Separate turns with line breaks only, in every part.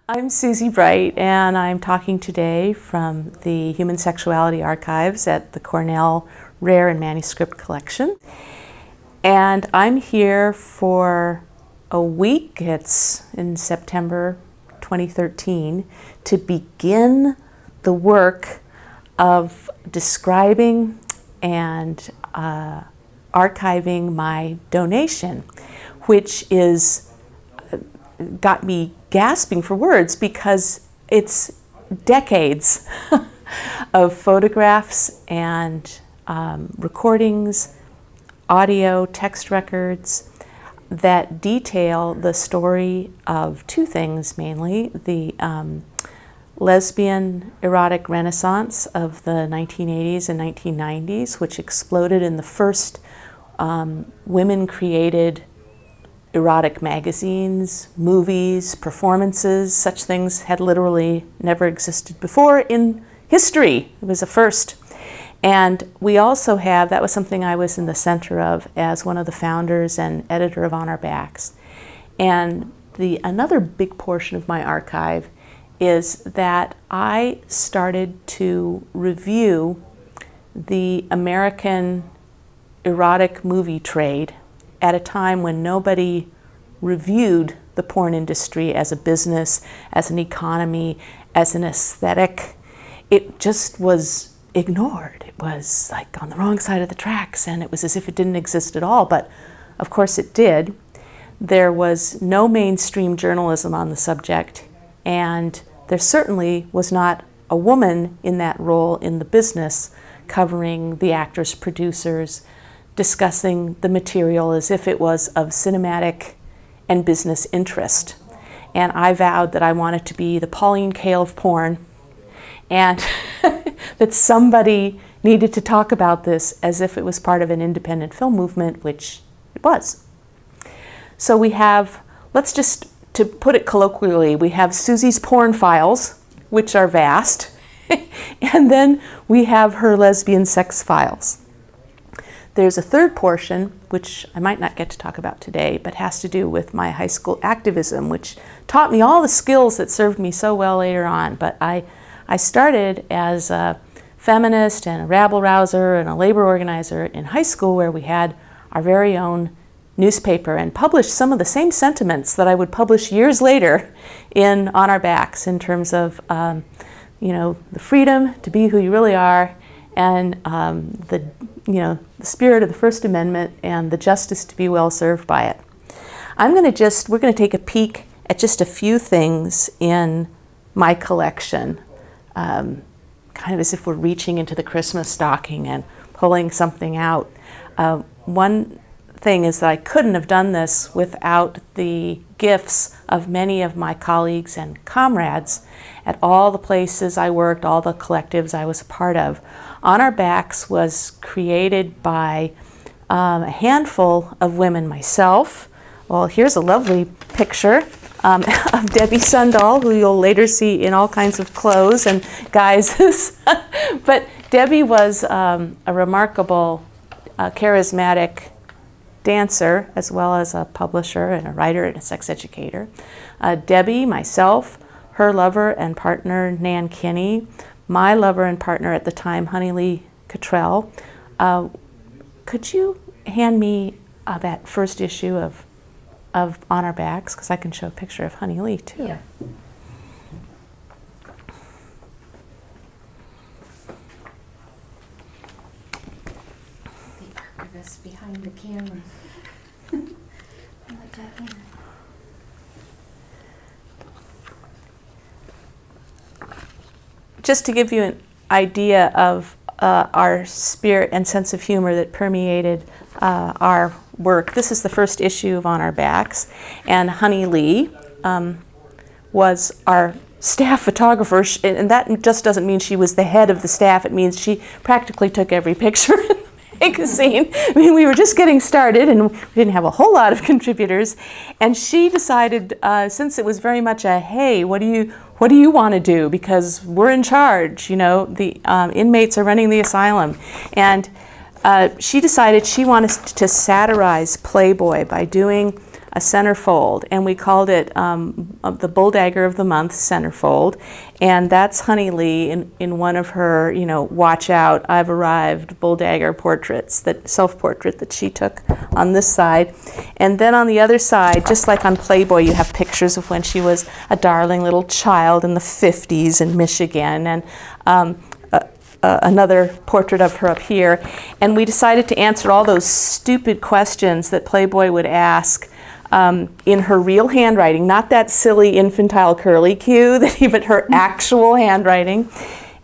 I'm Susie Bright, and I'm talking today from the Human Sexuality Archives at the Cornell Rare and Manuscript Collection. And I'm here for a week, it's in September 2013, to begin the work of describing and archiving my donation, which is got me gasping for words because it's decades of photographs and recordings, audio, text records that detail the story of two things mainly: the lesbian erotic renaissance of the 1980s and 1990s, which exploded in the first women-created erotic magazines, movies, performances. Such things had literally never existed before in history. It was a first. And we also have, that was something I was in the center of as one of the founders and editor of On Our Backs. And another big portion of my archive is that I started to review the American erotic movie trade at a time when nobody reviewed the porn industry as a business, as an economy, as an aesthetic. It just was ignored. It was like on the wrong side of the tracks, and it was as if it didn't exist at all, but of course it did. There was no mainstream journalism on the subject, and there certainly was not a woman in that role in the business covering the actors, producers, discussing the material as if it was of cinematic and business interest. And I vowed that I wanted to be the Pauline Kael of porn, and that somebody needed to talk about this as if it was part of an independent film movement, which it was. So we have, let's just, to put it colloquially, we have Susie's porn files, which are vast, and then we have her lesbian sex files. There's a third portion, which I might not get to talk about today, but has to do with my high school activism, which taught me all the skills that served me so well later on. But I started as a feminist and a rabble-rouser and a labor organizer in high school, where we had our very own newspaper and published some of the same sentiments that I would publish years later in On Our Backs, in terms of the freedom to be who you really are, and the spirit of the First Amendment and the justice to be well served by it. We're going to take a peek at just a few things in my collection, kind of as if we're reaching into the Christmas stocking and pulling something out. One thing is that I couldn't have done this without the gifts of many of my colleagues and comrades at all the places I worked, all the collectives I was a part of. On Our Backs was created by a handful of women, myself. Well, here's a lovely picture of Debbie Sundall, who you'll later see in all kinds of clothes and guises. But Debbie was a remarkable, charismatic dancer, as well as a publisher and a writer and a sex educator. Debbie, myself, her lover and partner, Nan Kinney, my lover and partner at the time, Honey Lee Cottrell. Could you hand me that first issue of On Our Backs? Because I can show a picture of Honey Lee, too.
Yeah. The archivist behind the camera. Let that in.
Just to give you an idea of our spirit and sense of humor that permeated our work, this is the first issue of On Our Backs, and Honey Lee was our staff photographer, and that just doesn't mean she was the head of the staff, it means she practically took every picture in the magazine. I mean, we were just getting started and we didn't have a whole lot of contributors, and she decided, since it was very much a, hey, what do you want to do? Because we're in charge, the inmates are running the asylum. And she decided she wanted to satirize Playboy by doing a centerfold, and we called it the Bull Dagger of the Month centerfold, and that's Honey Lee in one of her, you know, watch out, I've arrived Bull Dagger portraits, that self-portrait that she took on this side. And then on the other side, just like on Playboy, you have pictures of when she was a darling little child in the 50s in Michigan, and another portrait of her up here. And we decided to answer all those stupid questions that Playboy would ask in her real handwriting, not that silly infantile curly-Q, but her actual handwriting.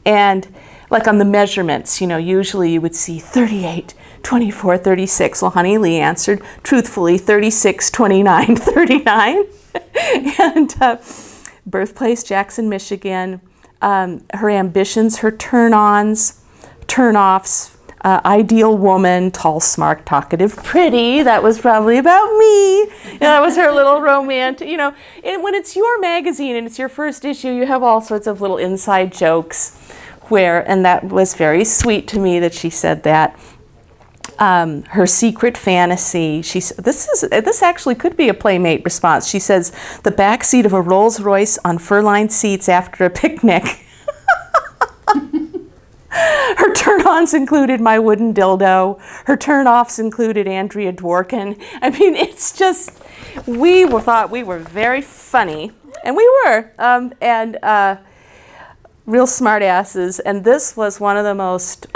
And like on the measurements, you know, usually you would see 38, 24, 36. Well, Honey Lee answered truthfully 36, 29, 39. And birthplace, Jackson, Michigan. Her ambitions, her turn-ons, turn-offs, ideal woman, tall, smart, talkative, pretty. That was probably about me. You know, that was her little romantic, you know. And when it's your magazine and it's your first issue, you have all sorts of little inside jokes and that was very sweet to me that she said that. Her secret fantasy, this actually could be a Playmate response. She says, the back seat of a Rolls Royce on fur-lined seats after a picnic. Her turn-ons included my wooden dildo. Her turn-offs included Andrea Dworkin. I mean, it's just, we thought we were very funny, and we were, real smart asses. And this was one of the most,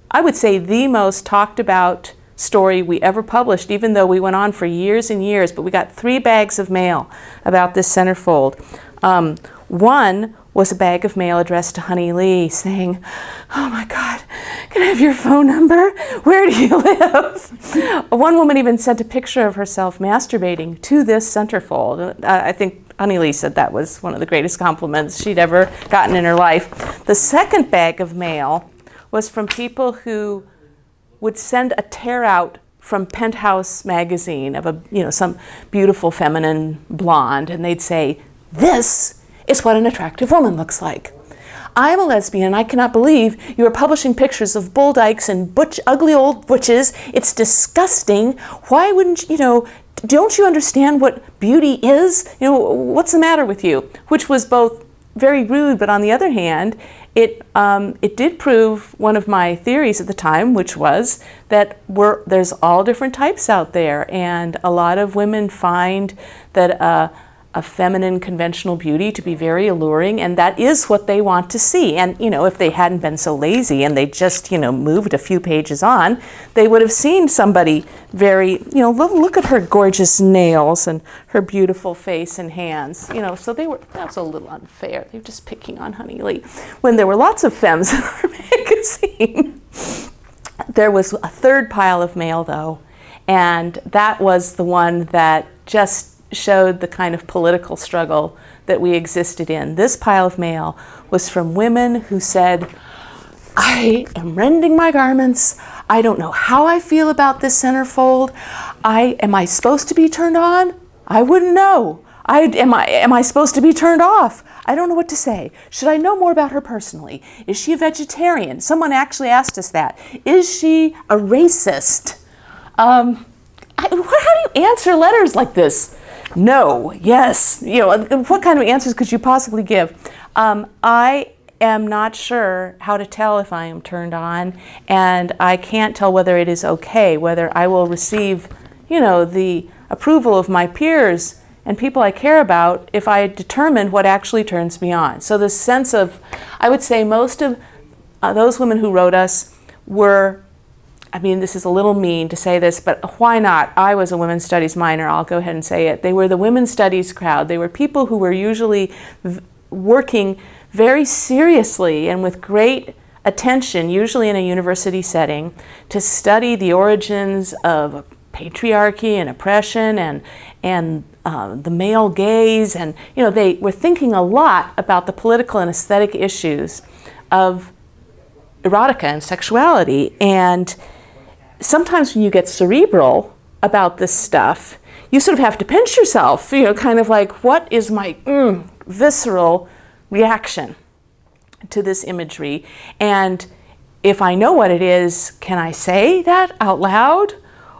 I would say the most talked about story we ever published, even though we went on for years and years, but we got 3 bags of mail about this centerfold. One was a bag of mail addressed to Honey Lee saying, oh my God, can I have your phone number? Where do you live? One woman even sent a picture of herself masturbating to this centerfold. I think Honey Lee said that was one of the greatest compliments she'd ever gotten in her life. The second bag of mail was from people who would send a tear out from Penthouse magazine of a, you know, some beautiful feminine blonde, and they'd say, this is what an attractive woman looks like. I'm a lesbian and I cannot believe you are publishing pictures of bull dykes and ugly old butches. It's disgusting. Why wouldn't you know, don't you understand what beauty is? You know, what's the matter with you? Which was both very rude, but on the other hand, it did prove one of my theories at the time, which was that there's all different types out there, and a lot of women find that a feminine conventional beauty to be very alluring, and that is what they want to see. And you know, if they hadn't been so lazy and they just, you know, moved a few pages on, they would have seen somebody very, you know, look at her gorgeous nails and her beautiful face and hands, you know. So that was a little unfair. They were just picking on Honey Lee when there were lots of femmes in our magazine. There was a third pile of mail though, and that was the one that just showed the kind of political struggle that we existed in. This pile of mail was from women who said, I am rending my garments. I don't know how I feel about this centerfold. Am I supposed to be turned on? I wouldn't know. Am I supposed to be turned off? I don't know what to say. Should I know more about her personally? Is she a vegetarian? Someone actually asked us that. Is she a racist? How do you answer letters like this? No, yes, you know, what kind of answers could you possibly give? I am not sure how to tell if I am turned on, and I can't tell whether it is okay, whether I will receive, you know, the approval of my peers and people I care about if I determine what actually turns me on. So the sense of, I would say most of those women who wrote us were, I mean, this is a little mean to say this, but why not? I was a women's studies minor, I'll go ahead and say it. They were the women's studies crowd. They were people who were usually working very seriously and with great attention, usually in a university setting, to study the origins of patriarchy and oppression and the male gaze. And, you know, they were thinking a lot about the political and aesthetic issues of erotica and sexuality. And sometimes when you get cerebral about this stuff, you sort of have to pinch yourself, you know, kind of like, what is my visceral reaction to this imagery? And if I know what it is, can I say that out loud?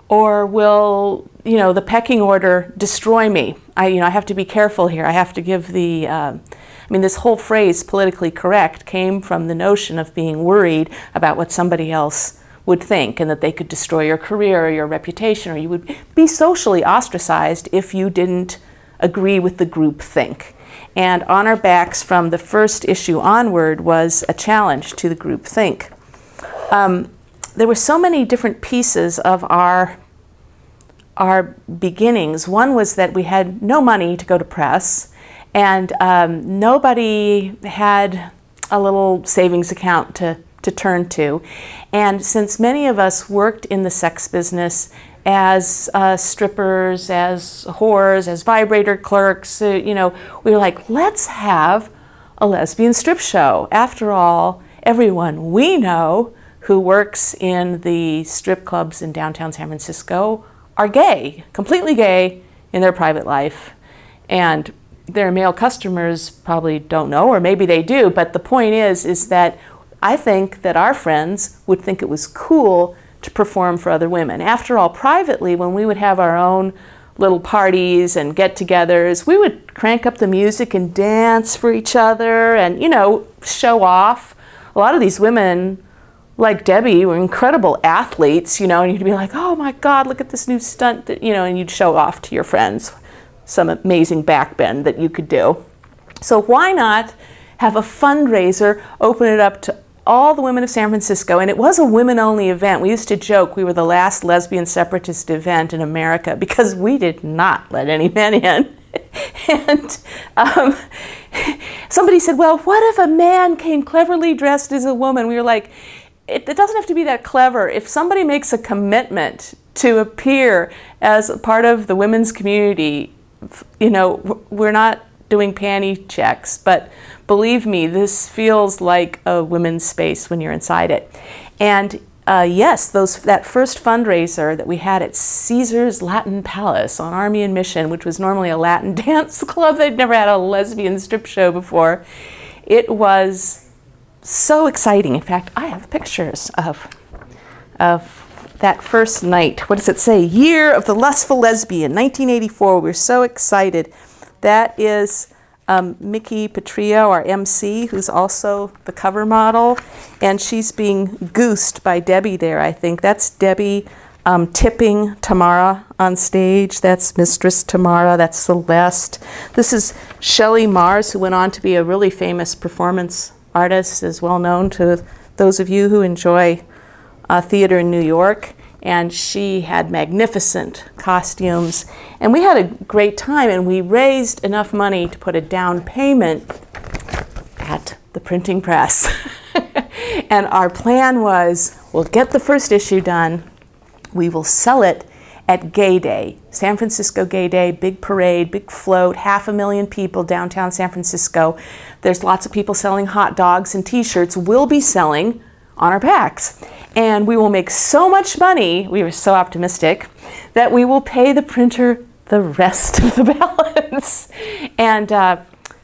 Or will, the pecking order destroy me? I have to be careful here. I have to give this whole phrase, politically correct, came from the notion of being worried about what somebody else would think, and that they could destroy your career or your reputation, or you would be socially ostracized if you didn't agree with the group think. And on our backs from the first issue onward was a challenge to the group think. There were so many different pieces of our beginnings. One was that we had no money to go to press, and nobody had a little savings account to turn to. And since many of us worked in the sex business as strippers, as whores, as vibrator clerks, we were like, let's have a lesbian strip show. After all, everyone we know who works in the strip clubs in downtown San Francisco are gay, completely gay in their private life. And their male customers probably don't know, or maybe they do, but the point is that I think that our friends would think it was cool to perform for other women. After all, privately, when we would have our own little parties and get-togethers, we would crank up the music and dance for each other and, show off. A lot of these women, like Debbie, were incredible athletes, and you'd be like, oh my God, look at this new stunt, that, and you'd show off to your friends some amazing backbend that you could do. So why not have a fundraiser, open it up to all the women of San Francisco? And it was a women-only event. We used to joke we were the last lesbian separatist event in America because we did not let any men in. And somebody said, well, what if a man came cleverly dressed as a woman? We were like, it doesn't have to be that clever. If somebody makes a commitment to appear as a part of the women's community, we're not doing panty checks, but believe me, this feels like a women's space when you're inside it. And yes, that first fundraiser that we had at Caesar's Latin Palace on Army and Mission, which was normally a Latin dance club, they'd never had a lesbian strip show before. It was so exciting. In fact, I have pictures of that first night. What does it say? Year of the Lustful Lesbian, 1984. We were so excited. That is Mickey Petrillo, our MC, who's also the cover model, and she's being goosed by Debbie there, I think. That's Debbie tipping Tamara on stage. That's Mistress Tamara. That's Celeste. This is Shelley Mars, who went on to be a really famous performance artist, is well known to those of you who enjoy theater in New York. And she had magnificent costumes. And we had a great time, and we raised enough money to put a down payment at the printing press. And our plan was, we'll get the first issue done. We will sell it at Gay Day, San Francisco Gay Day, big parade, big float, 500,000 people downtown San Francisco. There's lots of people selling hot dogs and t-shirts. We'll be selling on our backs. And we will make so much money, we were so optimistic, that we will pay the printer the rest of the balance. And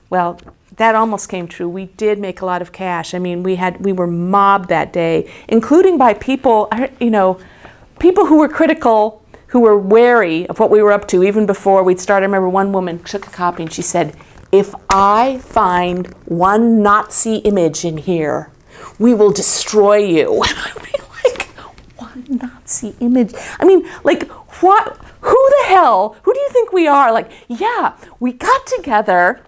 well, that almost came true. We did make a lot of cash. I mean, we were mobbed that day, including by people, people who were critical, who were wary of what we were up to even before we'd start. I remember one woman took a copy and she said, if I find one Nazi image in here, we will destroy you. And I'd be like, one Nazi image? I mean, like, what? Who the hell? Who do you think we are? Like, yeah, we got together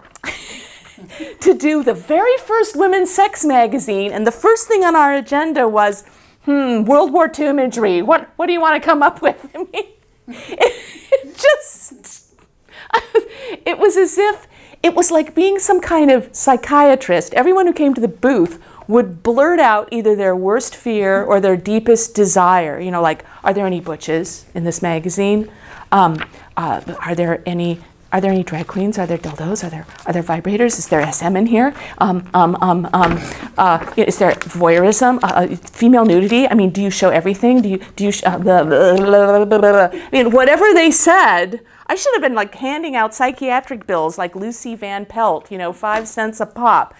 to do the very first women's sex magazine, and the first thing on our agenda was, World War II imagery. What do you want to come up with? I mean, it was as if, it was like being some kind of psychiatrist. Everyone who came to the booth would blurt out either their worst fear or their deepest desire. Like, are there any butches in this magazine? Are there any drag queens? Are there dildos? Are there vibrators? Is there SM in here? Is there voyeurism? Female nudity? I mean, do you show everything? Do you I mean, whatever they said, I should have been like handing out psychiatric bills like Lucy Van Pelt, 5 cents a pop.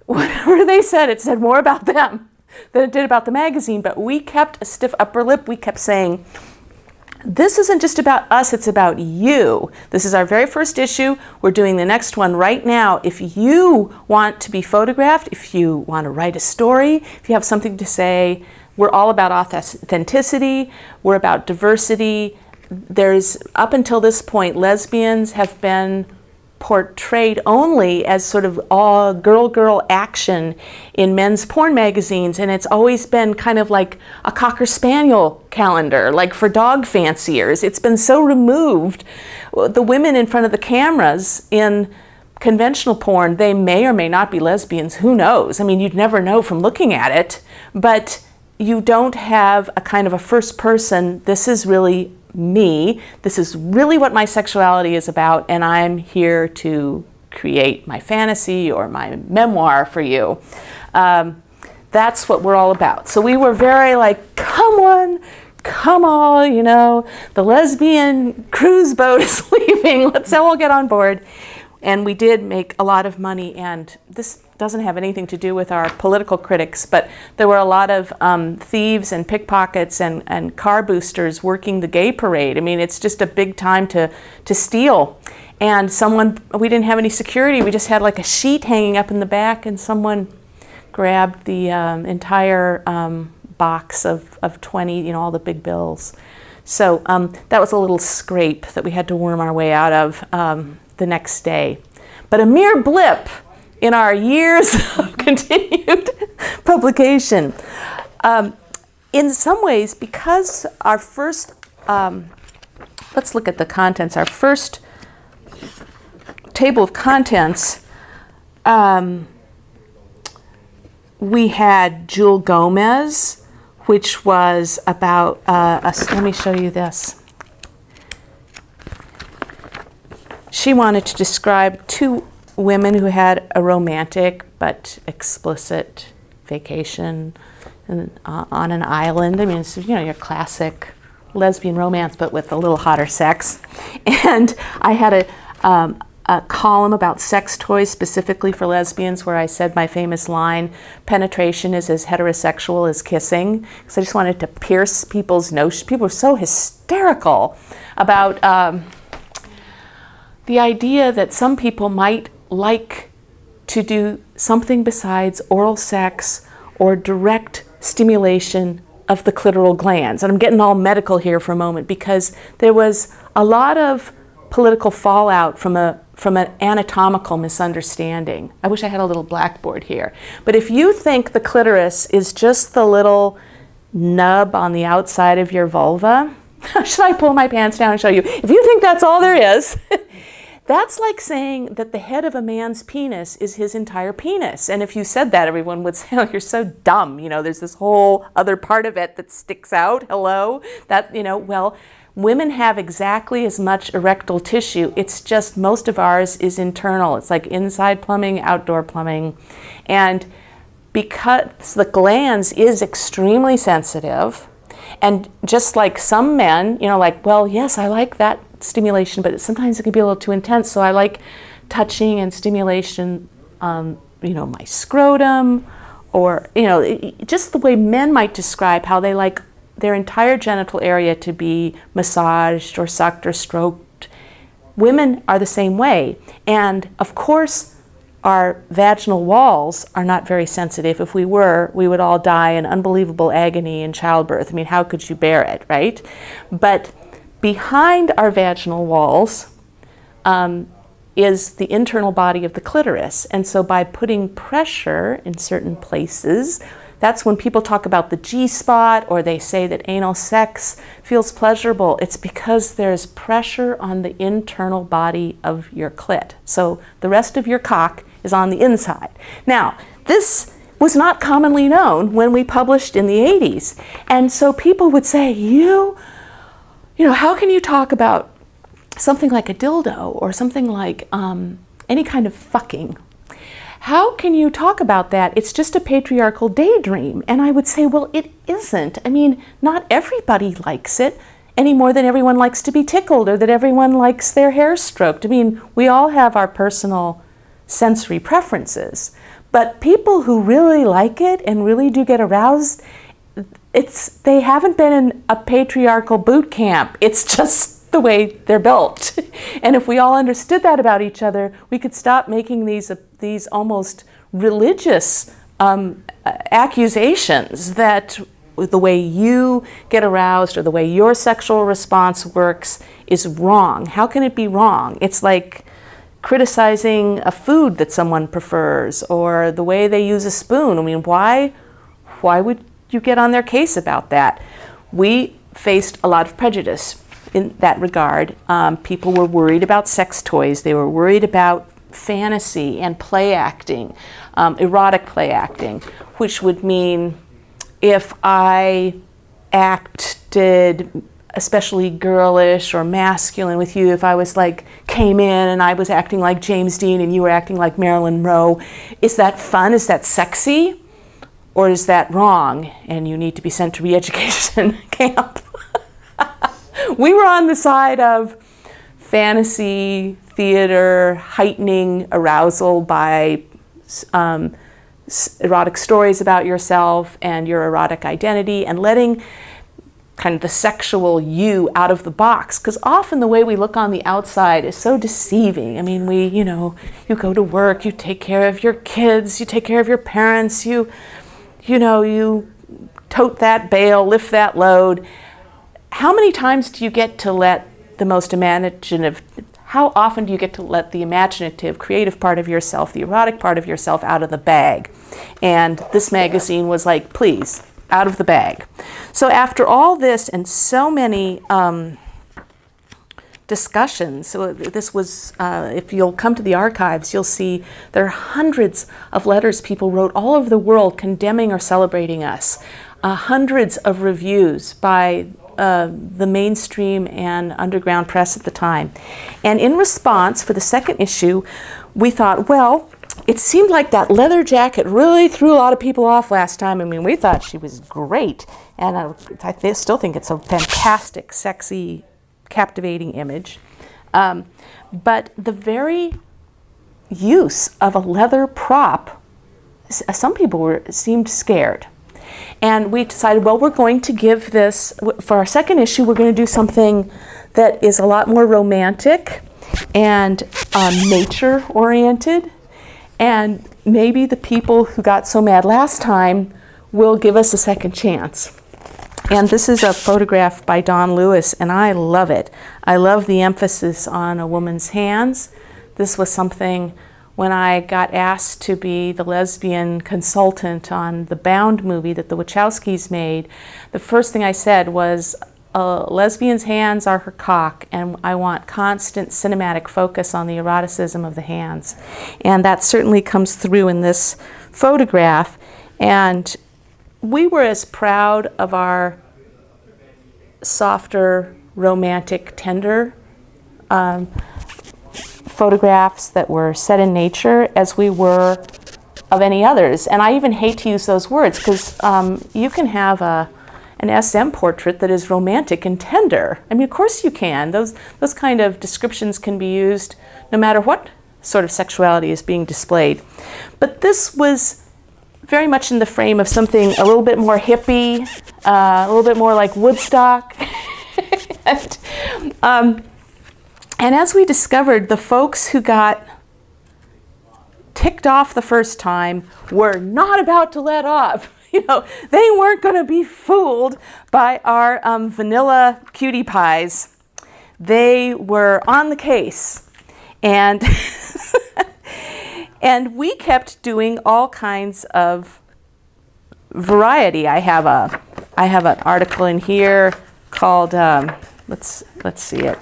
Whatever they said, it said more about them than it did about the magazine, but we kept a stiff upper lip. We kept saying, this isn't just about us, it's about you. This is our very first issue. We're doing the next one right now. If you want to be photographed, if you want to write a story, if you have something to say, we're all about authenticity. We're about diversity. There's, up until this point, lesbians have been portrayed only as sort of all girl action in men's porn magazines, and it's always been kind of like a Cocker Spaniel calendar, like for dog fanciers. It's been so removed. The women in front of the cameras in conventional porn, they may or may not be lesbians, who knows? I mean, you'd never know from looking at it, but you don't have a kind of a first person, this is really me, this is really what my sexuality is about, and I'm here to create my fantasy or my memoir for you. That's what we're all about. So we were very like, come on, come all, you know, the lesbian cruise boat is leaving, let's all get on board. And we did make a lot of money, and this doesn't have anything to do with our political critics, but there were a lot of thieves and pickpockets and car boosters working the gay parade. I mean, it's just a big time to steal. And we didn't have any security, we just had like a sheet hanging up in the back, and someone grabbed the entire box of 20, you know, all the big bills. So that was a little scrape that we had to worm our way out of the next day. But a mere blip in our years of continued publication. In some ways, because our first, let's look at the contents, our first table of contents, we had Jewel Gomez, which was about, let me show you this. She wanted to describe two women who had a romantic but explicit vacation on an island. I mean, it's, you know, your classic lesbian romance, but with a little hotter sex. And I had a column about sex toys specifically for lesbians, where I said my famous line, penetration is as heterosexual as kissing. Because I just wanted to pierce people's notions. People were so hysterical about the idea that some people might like to do something besides oral sex or direct stimulation of the clitoral glands. And I'm getting all medical here for a moment, because there was a lot of political fallout from an anatomical misunderstanding. I wish I had a little blackboard here. But if you think the clitoris is just the little nub on the outside of your vulva, should I pull my pants down and show you? If you think that's all there is, that's like saying that the head of a man's penis is his entire penis. And if you said that, everyone would say, oh, you're so dumb. You know, there's this whole other part of it that sticks out. Hello? That, you know, well, women have exactly as much erectile tissue. It's just most of ours is internal. It's like inside plumbing, outdoor plumbing. And because the glans is extremely sensitive, and just like some men, you know, like, well, yes, I like that stimulation, but sometimes it can be a little too intense, so I like touching and stimulation, you know, my scrotum, or, you know, just the way men might describe how they like their entire genital area to be massaged or sucked or stroked. Women are the same way. And of course, our vaginal walls are not very sensitive. If we were, we would all die in unbelievable agony in childbirth. I mean, how could you bear it, right? But behind our vaginal walls is the internal body of the clitoris. And so by putting pressure in certain places, that's when people talk about the G-spot, or they say that anal sex feels pleasurable. It's because there's pressure on the internal body of your clit. So the rest of your cock is on the inside. Now, this was not commonly known when we published in the 80s. And so people would say, you know, how can you talk about something like a dildo or something like any kind of fucking? How can you talk about that? It's just a patriarchal daydream. And I would say, well, it isn't. I mean, not everybody likes it any more than everyone likes to be tickled or that everyone likes their hair stroked. I mean, we all have our personal sensory preferences. But people who really like it and really do get aroused, they haven't been in a patriarchal boot camp. It's just the way they're built. And if we all understood that about each other, we could stop making these almost religious accusations that the way you get aroused or the way your sexual response works is wrong. How can it be wrong? It's like criticizing a food that someone prefers or the way they use a spoon. I mean, why would you get on their case about that? We faced a lot of prejudice in that regard. People were worried about sex toys. They were worried about fantasy and play acting, erotic play acting, which would mean if I acted especially girlish or masculine with you, if I was like, came in and I was acting like James Dean and you were acting like Marilyn Monroe, is that fun? Is that sexy? Or is that wrong and you need to be sent to re-education camp? We were on the side of fantasy, theater, heightening arousal by erotic stories about yourself and your erotic identity, and letting kind of the sexual you out of the box, because often the way we look on the outside is so deceiving. I mean, you go to work, you take care of your kids, you take care of your parents, you tote that bale, lift that load. How many times do you get to let the most imaginative, how often do you get to let the imaginative, creative part of yourself, the erotic part of yourself out of the bag? And this magazine was like, please, out of the bag. So after all this and so many discussions, so this was, if you'll come to the archives, you'll see there are hundreds of letters people wrote all over the world condemning or celebrating us, hundreds of reviews by the mainstream and underground press at the time. And in response, for the second issue, we thought, well, it seemed like that leather jacket really threw a lot of people off last time. I mean, we thought she was great. And I still think it's a fantastic, sexy, captivating image. But the very use of a leather prop, some people seemed scared. And we decided, well, we're going to give this, for our second issue, we're going to do something that is a lot more romantic and nature-oriented. And maybe the people who got so mad last time will give us a second chance. And this is a photograph by Don Lewis, and I love it. I love the emphasis on a woman's hands. This was something when I got asked to be the lesbian consultant on the Bound movie that the Wachowskis made. The first thing I said was, a lesbian's hands are her cock, and I want constant cinematic focus on the eroticism of the hands. And that certainly comes through in this photograph. And we were as proud of our softer, romantic, tender photographs that were set in nature as we were of any others. And I even hate to use those words, because you can have an SM portrait that is romantic and tender. I mean, of course you can. Those kind of descriptions can be used no matter what sort of sexuality is being displayed. But this was very much in the frame of something a little bit more hippie, a little bit more like Woodstock. And as we discovered, the folks who got ticked off the first time were not about to let off. You know, they weren't going to be fooled by our vanilla cutie pies. They were on the case. And, and we kept doing all kinds of variety. I have an article in here called, let's see it,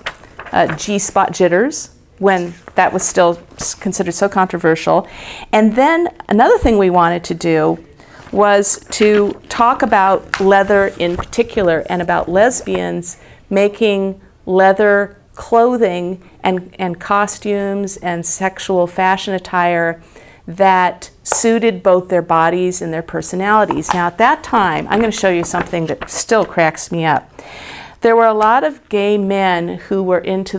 G-spot jitters, when that was still considered so controversial. And then another thing we wanted to do was to talk about leather in particular and about lesbians making leather clothing and costumes and sexual fashion attire that suited both their bodies and their personalities. Now at that time, I'm going to show you something that still cracks me up. There were a lot of gay men who were into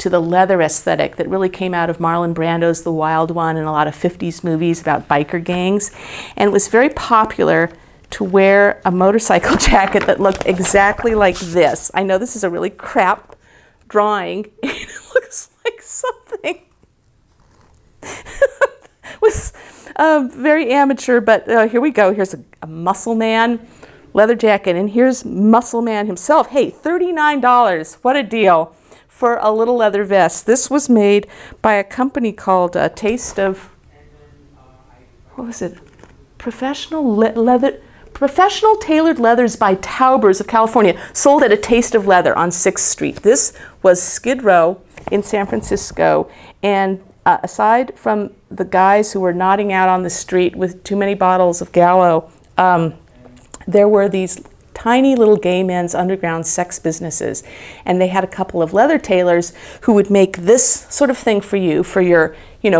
to the leather aesthetic that really came out of Marlon Brando's The Wild One and a lot of 50s movies about biker gangs. And it was very popular to wear a motorcycle jacket that looked exactly like this. I know this is a really crap drawing. It looks like something. Was very amateur, but here we go. Here's a muscle man leather jacket, and here's muscle man himself. Hey, $39. What a deal for a little leather vest. This was made by a company called Taste of, what was it? Professional Tailored Leathers by Taubers of California, sold at a Taste of Leather on 6th Street. This was Skid Row in San Francisco, and aside from the guys who were nodding out on the street with too many bottles of Gallo, there were these tiny little gay men's underground sex businesses, and they had a couple of leather tailors who would make this sort of thing for you for your,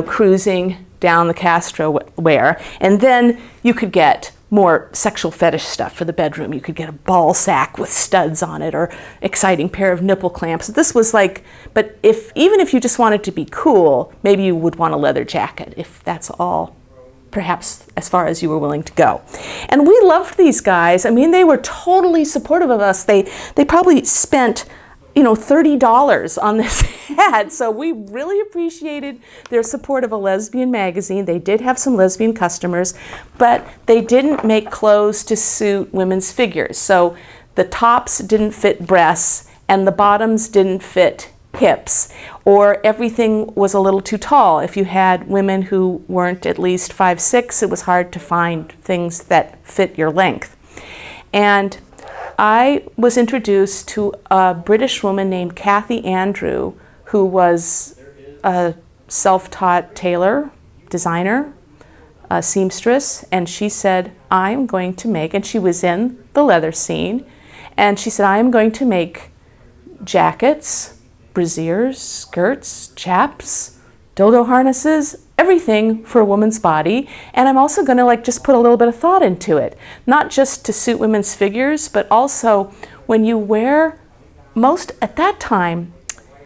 cruising down the Castro wear, and then you could get more sexual fetish stuff for the bedroom. You could get a ball sack with studs on it, or exciting pair of nipple clamps. This was like, but even if you just wanted to be cool, maybe you would want a leather jacket, if that's all, perhaps as far as you were willing to go. And we loved these guys. I mean, they were totally supportive of us. They probably spent, $30 on this ad. So we really appreciated their support of a lesbian magazine. They did have some lesbian customers, but they didn't make clothes to suit women's figures. So the tops didn't fit breasts and the bottoms didn't fit hips, or everything was a little too tall. If you had women who weren't at least 5'6", it was hard to find things that fit your length. And I was introduced to a British woman named Kathy Andrew, who was a self-taught tailor, designer, a seamstress, and she said, I'm going to make, and she was in the leather scene, and she said, I'm going to make jackets, brassieres, skirts, chaps, dildo harnesses, everything for a woman's body, and I'm also going to just put a little bit of thought into it, not just to suit women's figures, but also when you wear, at that time,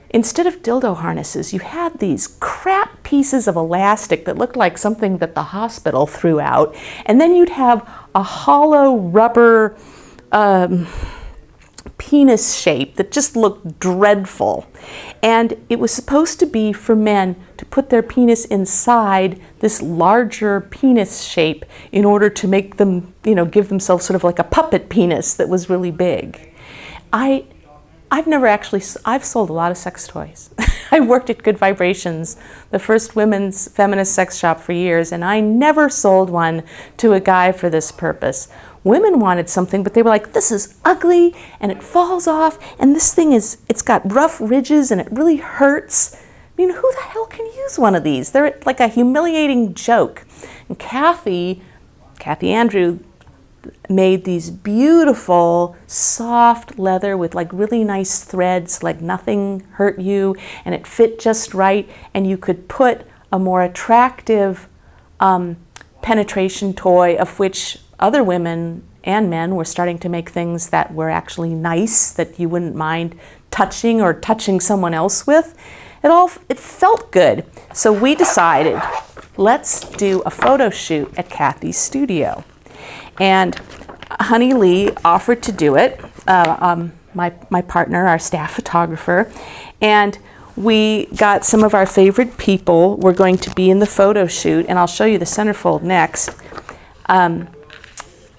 instead of dildo harnesses, you had these crap pieces of elastic that looked like something that the hospital threw out, and then you'd have a hollow rubber penis shape that just looked dreadful. And it was supposed to be for men to put their penis inside this larger penis shape in order to make them, give themselves sort of like a puppet penis that was really big. I've sold a lot of sex toys. I worked at Good Vibrations, the first women's feminist sex shop for years, and I never sold one to a guy for this purpose. Women wanted something, but they were like, this is ugly, and it falls off, and this thing it's got rough ridges, and it really hurts. I mean, who the hell can use one of these? They're like a humiliating joke. And Kathy Andrew made these beautiful, soft leather with really nice threads, like nothing hurt you, and it fit just right, and you could put a more attractive penetration toy, of which other women and men were starting to make things that were actually nice, that you wouldn't mind touching or touching someone else with. It felt good. So we decided, let's do a photo shoot at Kathy's studio. And Honey Lee offered to do it, my partner, our staff photographer, and we got some of our favorite people were going to be in the photo shoot, and I'll show you the centerfold next.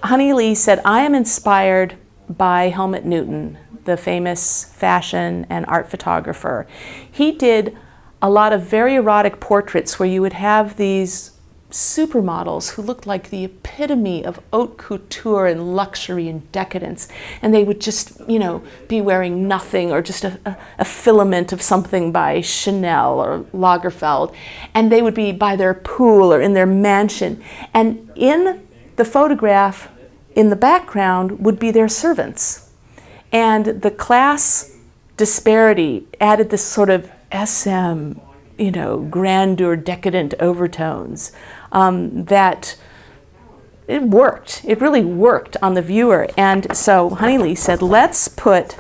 Honey Lee said, I am inspired by Helmut Newton, the famous fashion and art photographer. He did a lot of very erotic portraits where you would have these supermodels who looked like the epitome of haute couture and luxury and decadence, and they would just, be wearing nothing, or just a filament of something by Chanel or Lagerfeld, and they would be by their pool or in their mansion, and in the photograph in the background would be their servants. And the class disparity added this sort of SM, grandeur, decadent overtones that it worked. It really worked on the viewer. And so Honey Lee said, let's put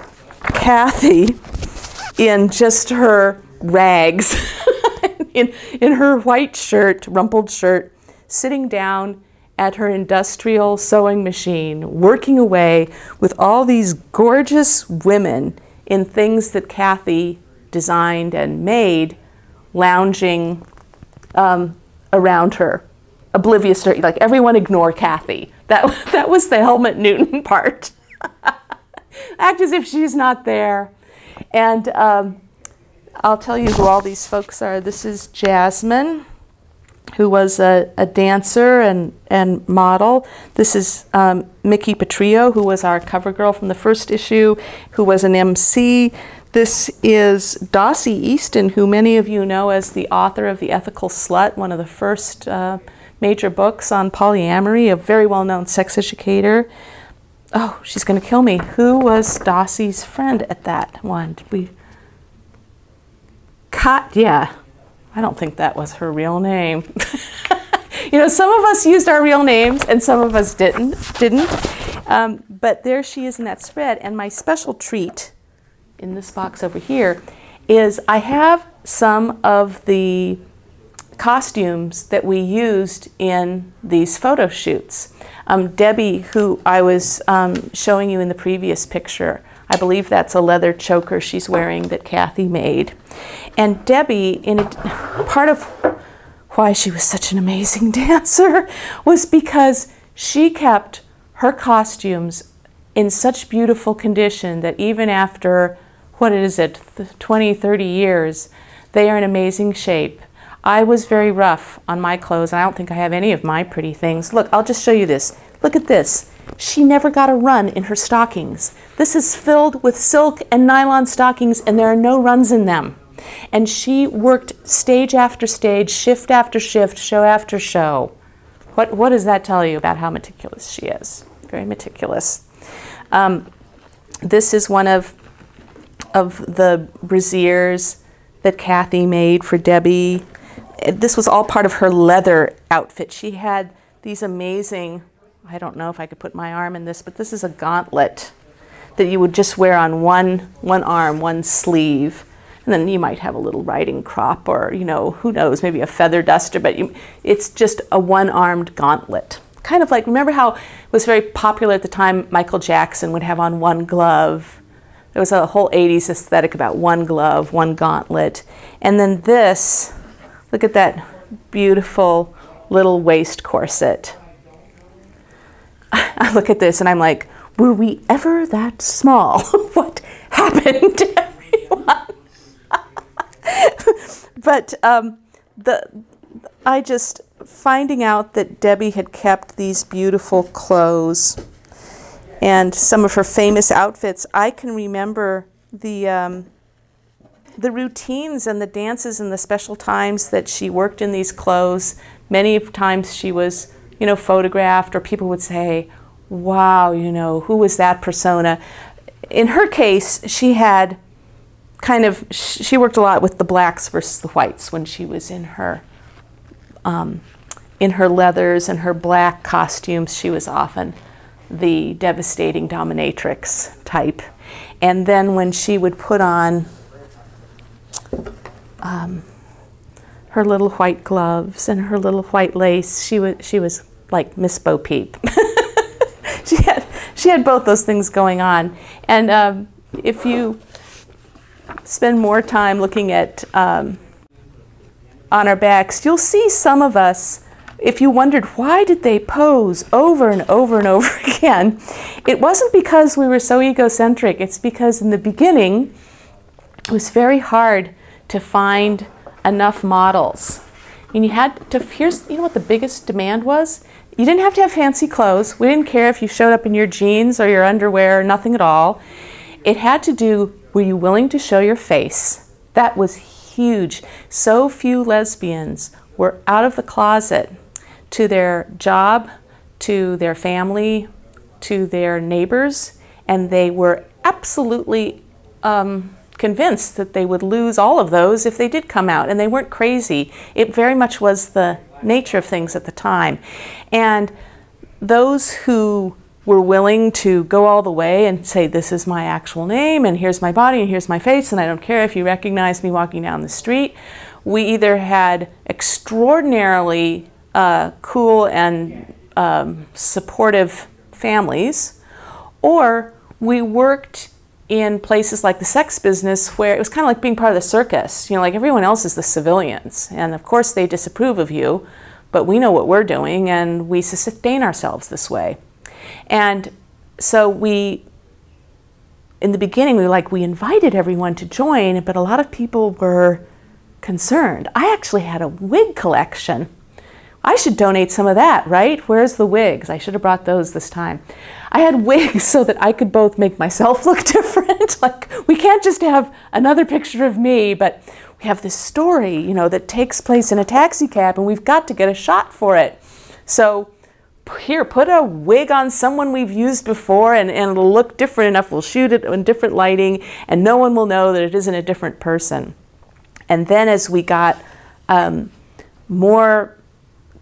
Kathy in just her rags, in her white shirt, rumpled shirt, sitting down at her industrial sewing machine, working away with all these gorgeous women in things that Kathy designed and made, lounging around her, oblivious to her, like everyone ignore Kathy. That was the Helmut Newton part. Act as if she's not there. And I'll tell you who all these folks are. This is Jasmine, who was a dancer and model. This is Mickey Petrillo, who was our cover girl from the first issue, who was an MC. This is Dossie Easton, who many of you know as the author of The Ethical Slut, one of the first major books on polyamory, a very well-known sex educator. Oh, she's going to kill me. Who was Dossie's friend at that one? Did we... Yeah. I don't think that was her real name. You know, some of us used our real names and some of us didn't. But there she is in that spread. And my special treat in this box over here is I have some of the costumes that we used in these photo shoots. Debbie, who I was showing you in the previous picture, I believe that's a leather choker she's wearing that Kathy made. And Debbie, part of why she was such an amazing dancer was because she kept her costumes in such beautiful condition that even after, 20, 30 years, they are in amazing shape. I was very rough on my clothes, and I don't think I have any of my pretty things. Look, I'll just show you this. Look at this. She never got a run in her stockings. This is filled with silk and nylon stockings, and there are no runs in them. And she worked stage after stage, shift after shift, show after show. What does that tell you about how meticulous she is? Very meticulous. This is one of the brassieres that Kathy made for Debbie. This was all part of her leather outfit. She had these amazing, I don't know if I could put my arm in this, but this is a gauntlet that you would just wear on one arm, one sleeve. And then you might have a little riding crop or, you know, who knows, maybe a feather duster, but it's just a one-armed gauntlet. Kind of like, remember how it was very popular at the time, Michael Jackson would have on one glove. There was a whole 80s aesthetic about one glove, one gauntlet. And then this, look at that beautiful little waist corset. I look at this and I'm like, were we ever that small? What happened to everyone? But I just finding out that Debbie had kept these beautiful clothes and some of her famous outfits. I can remember the routines and the dances and the special times that she worked in these clothes. Many times she was, you know, photographed, or people would say, wow, you know, who was that persona? In her case, she had she worked a lot with the blacks versus the whites when she was in her leathers and her black costumes. She was often the devastating dominatrix type. And then when she would put on her little white gloves and her little white lace, she was like Miss Bo Peep. She had both those things going on. And if you spend more time looking at on our backs, you'll see some of us, if you wondered why did they pose over and over and over again, it wasn't because we were so egocentric. It's because in the beginning it was very hard to find enough models. And you had to, you know what the biggest demand was? You didn't have to have fancy clothes. We didn't care if you showed up in your jeans or your underwear or nothing at all. It had to do, were you willing to show your face? That was huge. So few lesbians were out of the closet to their job, to their family, to their neighbors, and they were absolutely convinced that they would lose all of those if they did come out, and they weren't crazy. It very much was the nature of things at the time. And those who were willing to go all the way and say, this is my actual name, and here's my body, and here's my face, and I don't care if you recognize me walking down the street. We either had extraordinarily cool and supportive families, or we worked in places like the sex business where it was kind of like being part of the circus. You know, like everyone else is the civilians, and of course they disapprove of you, but we know what we're doing, and we sustain ourselves this way. And so in the beginning, we invited everyone to join, but a lot of people were concerned. I actually had a wig collection. I should donate some of that, right? Where's the wigs? I should have brought those this time. I had wigs so that I could both make myself look different. Like, we can't just have another picture of me, but we have this story, you know, that takes place in a taxi cab, and we've got to get a shot for it. So here, put a wig on someone we've used before, and it'll look different enough. We'll shoot it in different lighting, and no one will know that it isn't a different person. And then as we got more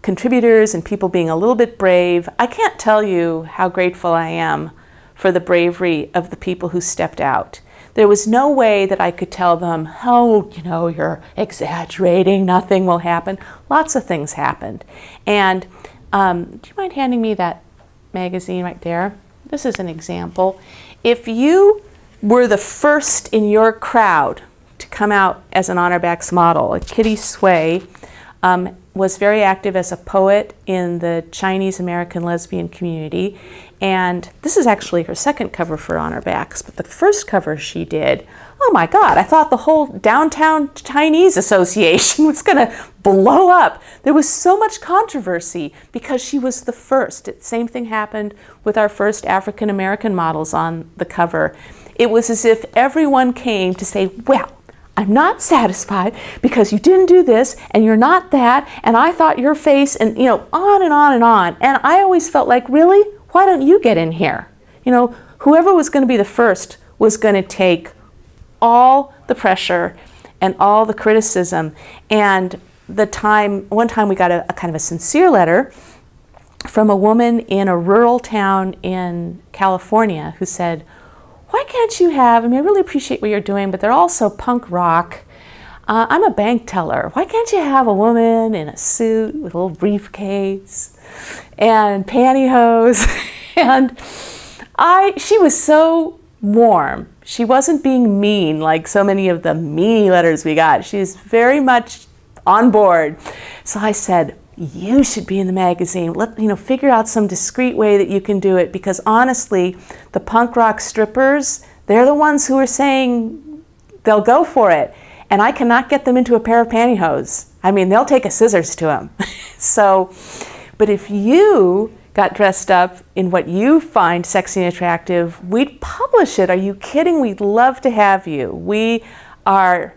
contributors and people being a little bit brave, I can't tell you how grateful I am for the bravery of the people who stepped out. There was no way that I could tell them, oh, you know, you're exaggerating, nothing will happen. Lots of things happened. And do you mind handing me that magazine right there? This is an example. If you were the first in your crowd to come out as an honor backs model, Kitty Sway was very active as a poet in the Chinese American lesbian community, and this is actually her second cover for honor backs, but the first cover she did, oh my God, I thought the whole Downtown Chinese Association was going to blow up. There was so much controversy because she was the first. Same thing happened with our first African American models on the cover. It was as if everyone came to say, well, I'm not satisfied because you didn't do this and you're not that, and I thought your face, and you know, on and on and on. And I always felt like, really? Why don't you get in here? You know, whoever was going to be the first was going to take all the pressure and all the criticism. And one time we got a kind of a sincere letter from a woman in a rural town in California who said, why can't you have, I mean, I really appreciate what you're doing, but they're also punk rock. I'm a bank teller. Why can't you have a woman in a suit with a little briefcase and pantyhose? And she was so warm. She wasn't being mean like so many of the mean letters we got. She's very much on board. So I said, you should be in the magazine. Figure out some discreet way that you can do it, because honestly, the punk rock strippers, they're the ones who are saying they'll go for it. And I cannot get them into a pair of pantyhose. I mean, they'll take a scissors to them. So, but if you got dressed up in what you find sexy and attractive, we'd publish it. Are you kidding? We'd love to have you. We are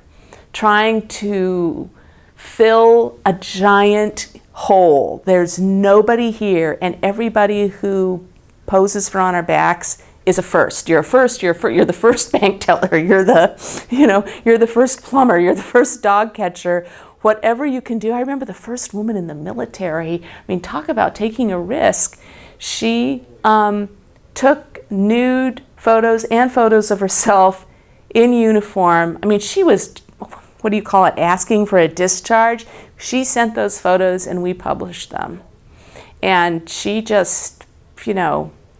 trying to fill a giant hole. There's nobody here, and everybody who poses for honor backs is a first. You're the first bank teller. You're the first plumber. You're the first dog catcher. Whatever you can do. I remember the first woman in the military. I mean, talk about taking a risk. She took nude photos and photos of herself in uniform. I mean, she was, what do you call it, asking for a discharge. She sent those photos and we published them. And she just,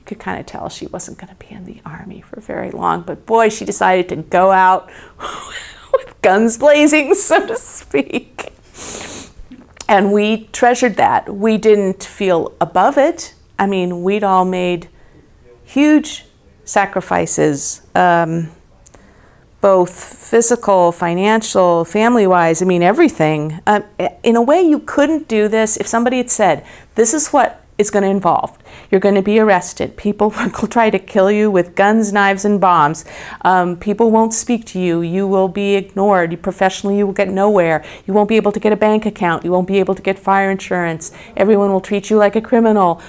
could kind of tell she wasn't going to be in the Army for very long. But boy, she decided to go out with guns blazing, so to speak. And we treasured that. We didn't feel above it. I mean, we'd all made huge sacrifices, both physical, financial, family-wise, I mean, everything. In a way, you couldn't do this if somebody had said, this is what it's going to involve. You're going to be arrested. People will try to kill you with guns, knives, and bombs. People won't speak to you. You will be ignored. Professionally, you will get nowhere. You won't be able to get a bank account. You won't be able to get fire insurance. Everyone will treat you like a criminal.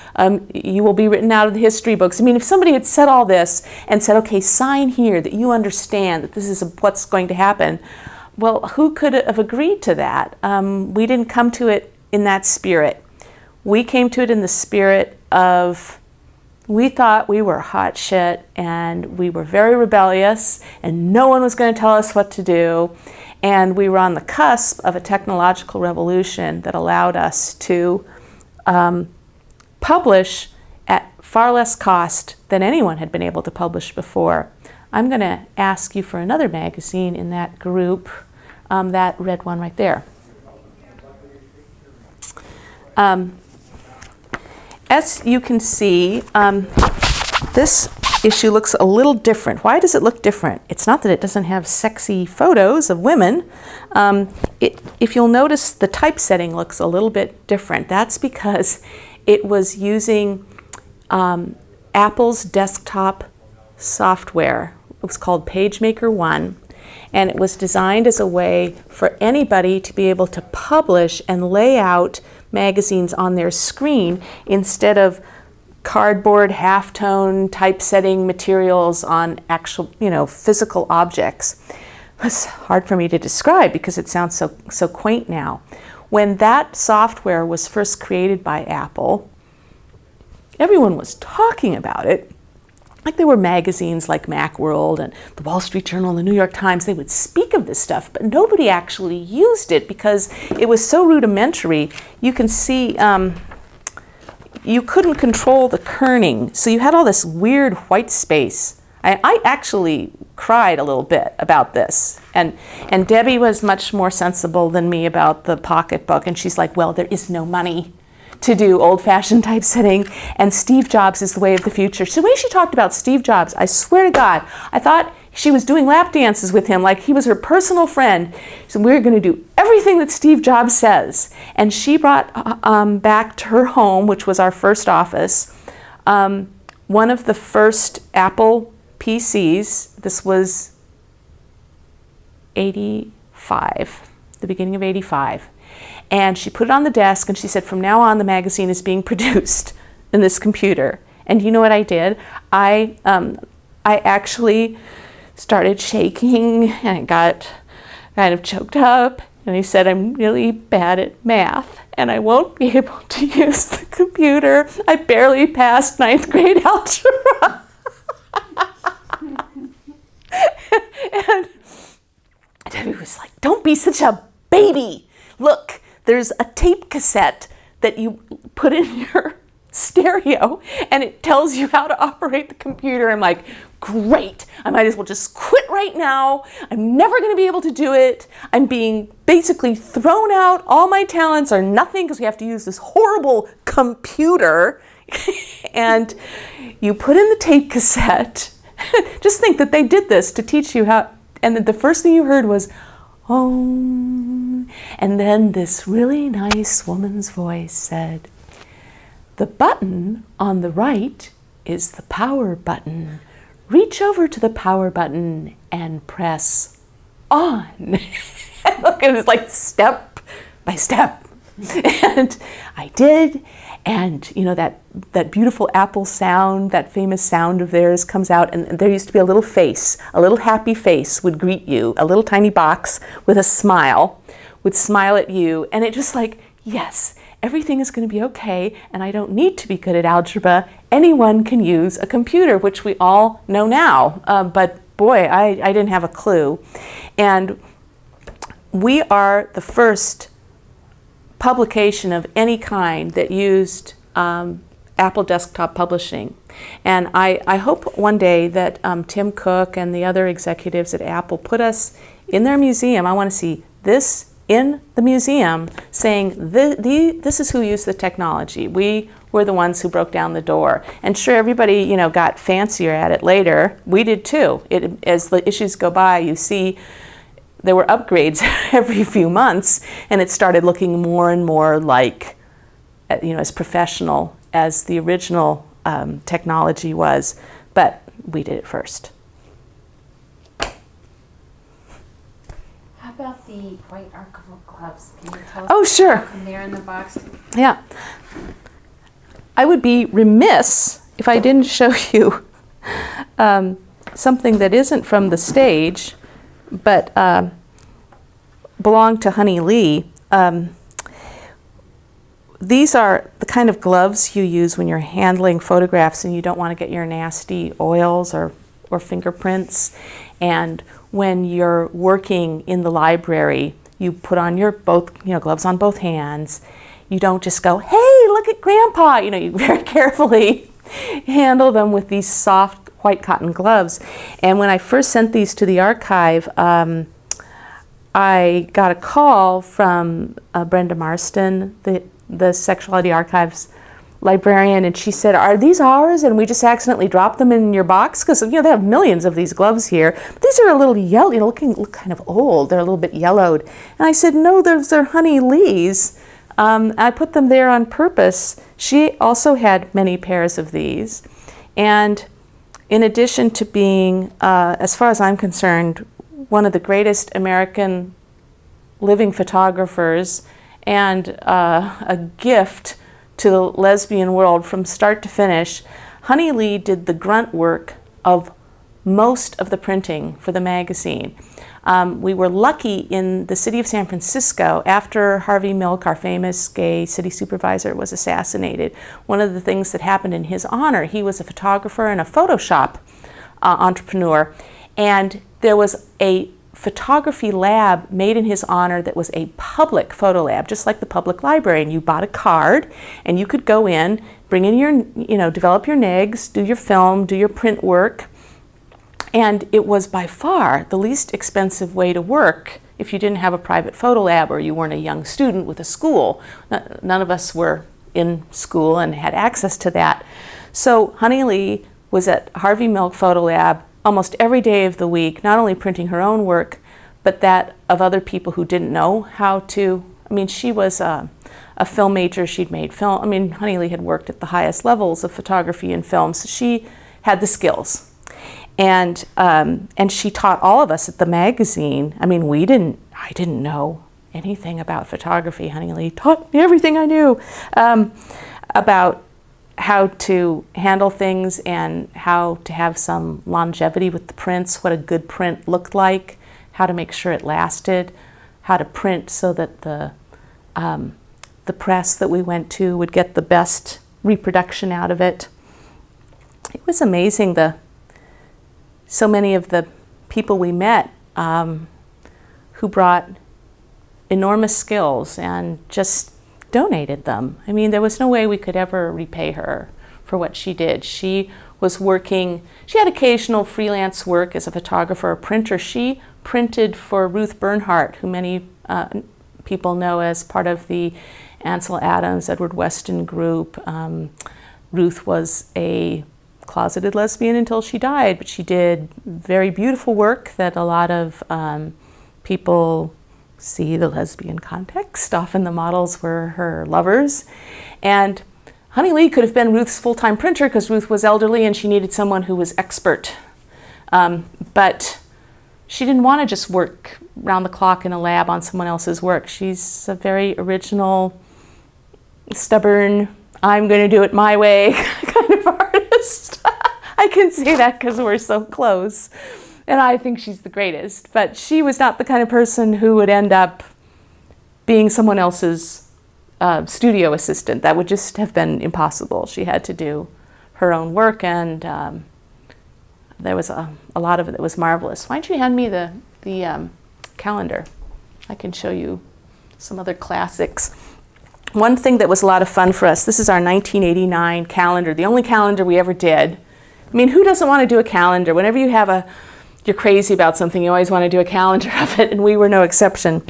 You will be written out of the history books. I mean, if somebody had said all this and said, okay, sign here that you understand that this is what's going to happen, well, who could have agreed to that? We didn't come to it in that spirit. We came to it in the spirit of we thought we were hot shit, and we were very rebellious, and no one was going to tell us what to do. And we were on the cusp of a technological revolution that allowed us to publish at far less cost than anyone had been able to publish before. I'm going to ask you for another magazine in that group, that red one right there. As you can see, this issue looks a little different. Why does it look different? It's not that it doesn't have sexy photos of women. If you'll notice, the typesetting looks a little bit different. That's because it was using Apple's desktop software. It was called PageMaker 1, and it was designed as a way for anybody to be able to publish and lay out magazines on their screen instead of cardboard, halftone typesetting materials on actual, physical objects. It's hard for me to describe because it sounds so quaint now. When that software was first created by Apple, everyone was talking about it. Like there were magazines like Macworld and the Wall Street Journal and the New York Times, they would speak of this stuff, but nobody actually used it because it was so rudimentary. You can see you couldn't control the kerning, so you had all this weird white space. I actually cried a little bit about this, and Debbie was much more sensible than me about the pocketbook, and she's like, well, there is no money to do old-fashioned typesetting, and Steve Jobs is the way of the future. So the way she talked about Steve Jobs, I swear to God, I thought she was doing lap dances with him like he was her personal friend. So we're going to do everything that Steve Jobs says. And she brought back to her home, which was our first office, one of the first Apple PCs. This was 85, the beginning of 85. And she put it on the desk and she said, from now on, the magazine is being produced in this computer. And you know what I did? I actually started shaking and I got kind of choked up. And I said, I'm really bad at math and I won't be able to use the computer. I barely passed 9th grade algebra. And Debbie was like, don't be such a baby. Look, there's a tape cassette that you put in your stereo and it tells you how to operate the computer. I'm like, great, I might as well just quit right now. I'm never going to be able to do it. I'm being basically thrown out. All my talents are nothing because we have to use this horrible computer. And you put in the tape cassette. Just think that they did this to teach you how, and the first thing you heard was, oh, and then this really nice woman's voice said, the button on the right is the power button. Reach over to the power button and press on. And look, it was like step by step. And I did. And you know, that beautiful Apple sound, that famous sound of theirs comes out, and there used to be a little face, a little happy face would greet you, a little tiny box with a smile, would smile at you, and it just like, yes, everything is going to be okay, and I don't need to be good at algebra. Anyone can use a computer, which we all know now, but boy, I didn't have a clue. And we are the first publication of any kind that used Apple desktop publishing. And I hope one day that Tim Cook and the other executives at Apple put us in their museum. I want to see this in the museum saying this is who used the technology. We were the ones who broke down the door. And sure, everybody got fancier at it later. We did too. As the issues go by, you see there were upgrades every few months, and it started looking more and more like, as professional as the original technology was. But we did it first.
How about the white archival gloves? Can you tell us?
Oh, sure.
From there in the box.
Yeah. I would be remiss if I didn't show you something that isn't from the stage, but belonged to Honey Lee. these are the kind of gloves you use when you're handling photographs and you don't want to get your nasty oils or fingerprints. And when you're working in the library, you put on your gloves on both hands. You don't just go, hey, look at Grandpa. You very carefully handle them with these soft white cotton gloves. And when I first sent these to the archive, I got a call from Brenda Marston, the Sexuality Archives librarian, and she said, are these ours? And we just accidentally dropped them in your box? Because they have millions of these gloves here. But these are a little yellow, look kind of old. They're a little bit yellowed. And I said, no, those are Honey Lee's. I put them there on purpose. She also had many pairs of these. And in addition to being, as far as I'm concerned, one of the greatest American living photographers and a gift to the lesbian world from start to finish, Honey Lee did the grunt work of most of the printing for the magazine. We were lucky in the city of San Francisco, after Harvey Milk, our famous gay city supervisor, was assassinated. One of the things that happened in his honor, he was a photographer and a Photoshop entrepreneur, and there was a photography lab made in his honor that was a public photo lab, just like the public library. And you bought a card and you could go in, bring in your, develop your negs, do your film, do your print work. And it was by far the least expensive way to work if you didn't have a private photo lab or you weren't a young student with a school. None of us were in school and had access to that. So Honey Lee was at Harvey Milk Photo Lab almost every day of the week, not only printing her own work, but that of other people who didn't know how to. She was a film major. She'd made film. Honey Lee had worked at the highest levels of photography and film, so she had the skills. And she taught all of us at the magazine. I didn't know anything about photography. Honey Lee taught me everything I knew about how to handle things and how to have some longevity with the prints, what a good print looked like, how to make sure it lasted, how to print so that the press that we went to would get the best reproduction out of it. It was amazing, so many of the people we met who brought enormous skills and just donated them. There was no way we could ever repay her for what she did. She was working, she had occasional freelance work as a photographer or printer. She printed for Ruth Bernhardt, who many people know as part of the Ansel Adams, Edward Weston group. Ruth was a closeted lesbian until she died, but she did very beautiful work that a lot of people see the lesbian context. Often the models were her lovers. And Honey Lee could have been Ruth's full-time printer because Ruth was elderly and she needed someone who was expert. But she didn't want to just work round the clock in a lab on someone else's work. She's a very original, stubborn, I'm going to do it my way kind of artist. I can say that because we're so close. And I think she's the greatest. But she was not the kind of person who would end up being someone else's studio assistant. That would just have been impossible. She had to do her own work, and there was a lot of it that was marvelous. Why don't you hand me the calendar? I can show you some other classics. One thing that was a lot of fun for us, this is our 1989 calendar, the only calendar we ever did. Who doesn't want to do a calendar? Whenever you're crazy about something, you always want to do a calendar of it, and we were no exception.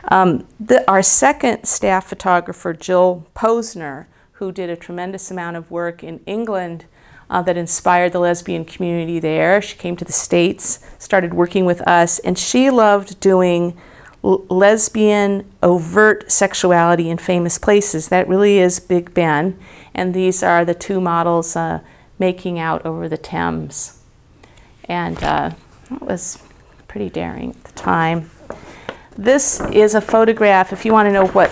Our second staff photographer, Jill Posner, who did a tremendous amount of work in England that inspired the lesbian community there. She came to the States, started working with us, and she loved doing lesbian overt sexuality in famous places. That really is Big Ben, and these are the two models making out over the Thames. And that was pretty daring at the time. This is a photograph, if you want to know what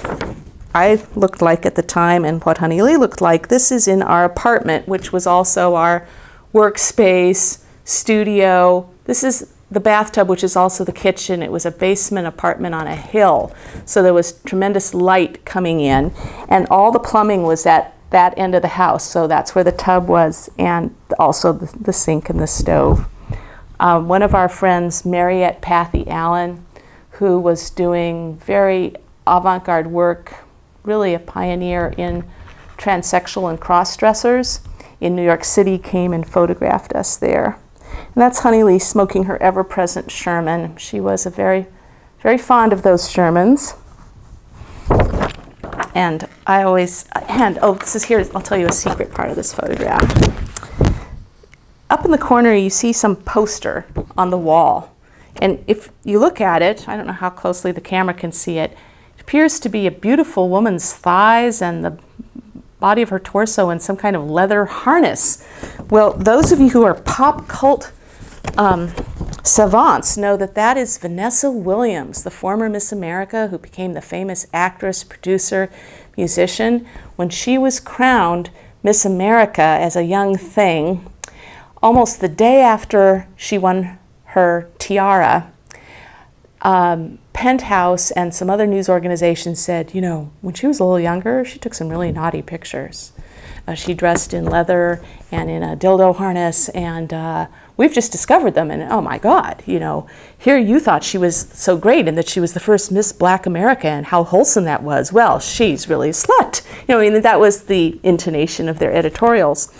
I looked like at the time and what Honey Lee looked like. This is in our apartment, which was also our workspace, studio. This is the bathtub, which is also the kitchen. It was a basement apartment on a hill, so there was tremendous light coming in, and all the plumbing was at that end of the house, so that's where the tub was, and also the sink and the stove. One of our friends, Mariette Pathy Allen, who was doing very avant-garde work, really a pioneer in transsexual and cross-dressers in New York City, came and photographed us there. And that's Honey Lee smoking her ever-present Sherman. She was a very, very fond of those Shermans. And I always, oh, this is here, I'll tell you a secret part of this photograph. Up in the corner, you see some poster on the wall. And if you look at it, I don't know how closely the camera can see it, it appears to be a beautiful woman's thighs and the body of her torso in some kind of leather harness. Well, those of you who are pop cult savants know that that is Vanessa Williams, the former Miss America, who became the famous actress, producer, musician. When she was crowned Miss America as a young thing, almost the day after she won her tiara, Penthouse and some other news organizations said, you know, when she was a little younger, she took some really naughty pictures. She dressed in leather and in a dildo harness, and we've just discovered them, and oh my God, you know, here you thought she was so great and that she was the first Miss Black America and how wholesome that was. Well, she's really a slut. You know, I mean, that was the intonation of their editorials.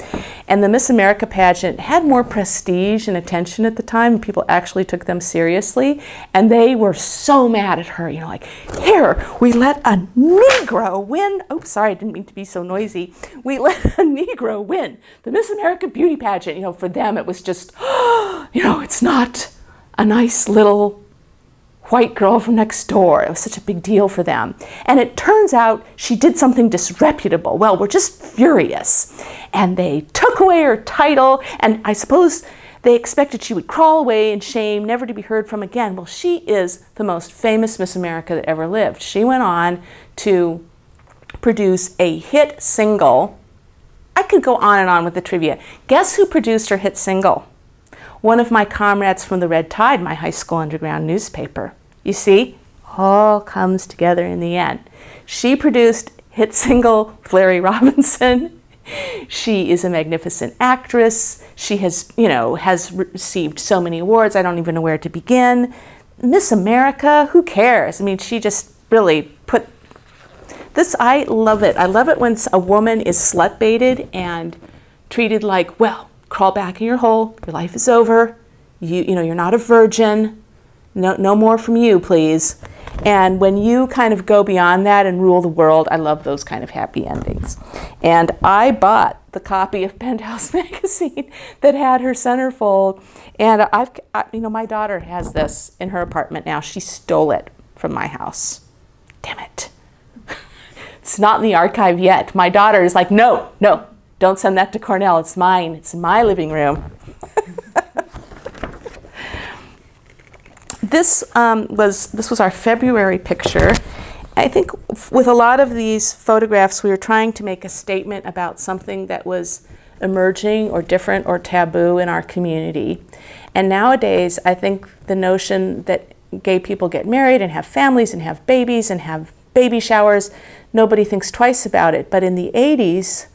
And the Miss America pageant had more prestige and attention at the time, and people actually took them seriously, and they were so mad at her, you know, like, here, we let a Negro win. Oh, sorry, I didn't mean to be so noisy. We let a Negro win the Miss America beauty pageant. You know, for them it was just, you know, it's not a nice little white girl from next door. It was such a big deal for them. And it turns out she did something disreputable. Well, we're just furious. And they took away her title, and I suppose they expected she would crawl away in shame, never to be heard from again. Well, she is the most famous Miss America that ever lived. She went on to produce a hit single. I could go on and on with the trivia. Guess who produced her hit single? One of my comrades from the Red Tide, my high school underground newspaper. You see, all comes together in the end. She produced hit single with Larry Robinson. She is a magnificent actress. She has, you know, has received so many awards, I don't even know where to begin. Miss America, who cares? I mean, she just really put this, I love it. I love it when a woman is slut-baited and treated like, well, crawl back in your hole, your life is over, you know, you're not a virgin, no more from you, please. And when you kind of go beyond that and rule the world, I love those kind of happy endings. And I bought the copy of Penthouse magazine that had her centerfold, and you know, my daughter has this in her apartment now. She stole it from my house. Damn it. It's not in the archive yet. My daughter is like, no, don't send that to Cornell. It's mine. It's in my living room. This was our February picture. I think with a lot of these photographs, we were trying to make a statement about something that was emerging or different or taboo in our community. And nowadays, I think the notion that gay people get married and have families and have babies and have baby showers, nobody thinks twice about it. But in the 80s,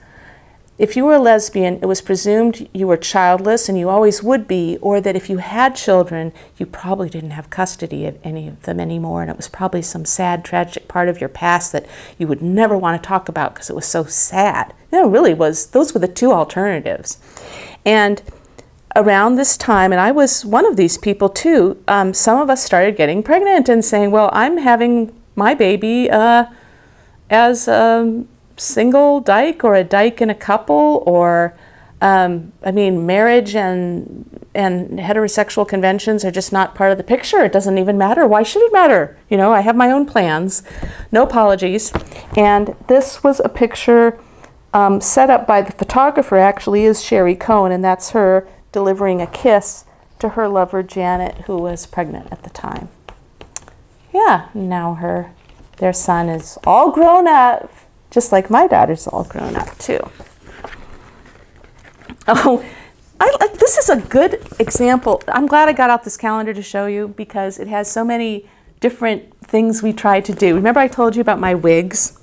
if you were a lesbian, it was presumed you were childless, and you always would be, or that if you had children, you probably didn't have custody of any of them anymore, and it was probably some sad, tragic part of your past that you would never want to talk about because it was so sad. It really was, those were the two alternatives. And around this time, and I was one of these people too, some of us started getting pregnant and saying, well, I'm having my baby as a single dyke or a dyke in a couple, or I mean, marriage and heterosexual conventions are just not part of the picture. It doesn't even matter. Why should it matter? You know, I have my own plans. No apologies. And this was a picture set up by the photographer, actually, is Sherry Cohn, and that's her delivering a kiss to her lover Janet, who was pregnant at the time. Yeah, now their son is all grown up, just like my daughter's all grown up too. Oh, this is a good example. I'm glad I got out this calendar to show you because it has so many different things we tried to do. Remember I told you about my wigs?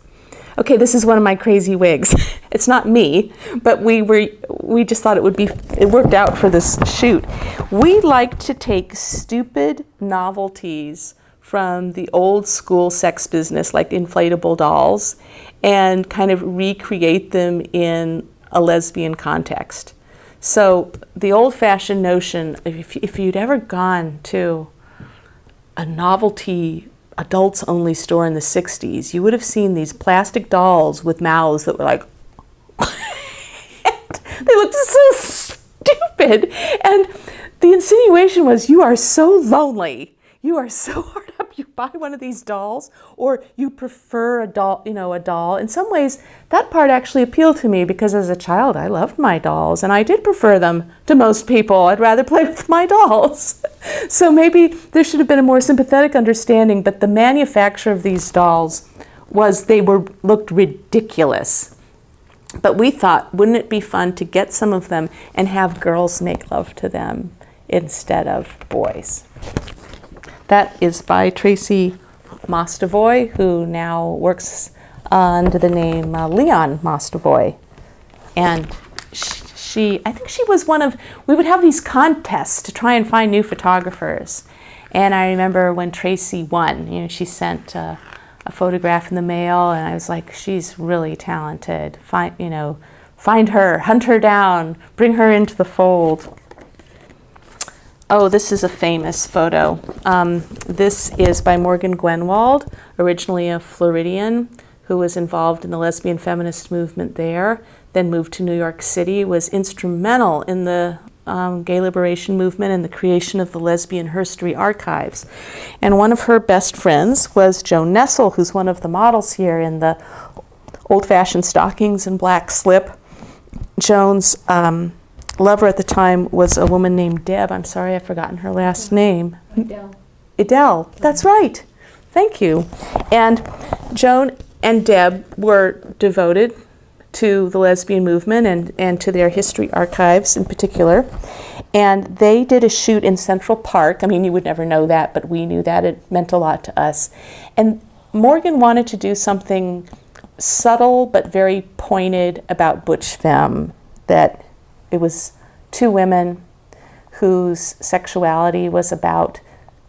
Okay, this is one of my crazy wigs. It's not me, but we just thought it worked out for this shoot. We like to take stupid novelties from the old school sex business, like inflatable dolls, and kind of recreate them in a lesbian context. So the old-fashioned notion, if you'd ever gone to a novelty adults-only store in the 60s, you would have seen these plastic dolls with mouths that were like, they looked so stupid. And the insinuation was, you are so lonely. You are so hard up. You buy one of these dolls, or you prefer a doll, a doll. In some ways, that part actually appealed to me because as a child, I loved my dolls, and I did prefer them to most people. I'd rather play with my dolls. So maybe there should have been a more sympathetic understanding, but the manufacture of these dolls was looked ridiculous. But we thought, wouldn't it be fun to get some of them and have girls make love to them instead of boys? That is by Tracy Mostovoy, who now works under the name Leon Mostovoy. And I think she was we would have these contests to try and find new photographers. And I remember when Tracy won, she sent a photograph in the mail, and I was like, she's really talented. Find her, hunt her down, bring her into the fold. Oh, this is a famous photo. This is by Morgan Gwenwald, originally a Floridian who was involved in the lesbian feminist movement there, then moved to New York City, was instrumental in the gay liberation movement and the creation of the Lesbian Herstory archives. And one of her best friends was Joan Nessel, who's one of the models here in the old-fashioned stockings and black slip. Joan's lover at the time was a woman named Deb. I'm sorry, I've forgotten her last name. Adele. That's right. Thank you. And Joan and Deb were devoted to the lesbian movement and to their history archives in particular. And they did a shoot in Central Park. I mean, you would never know that, but we knew that. It meant a lot to us. And Morgan wanted to do something subtle but very pointed about butch femme, that it was two women whose sexuality was about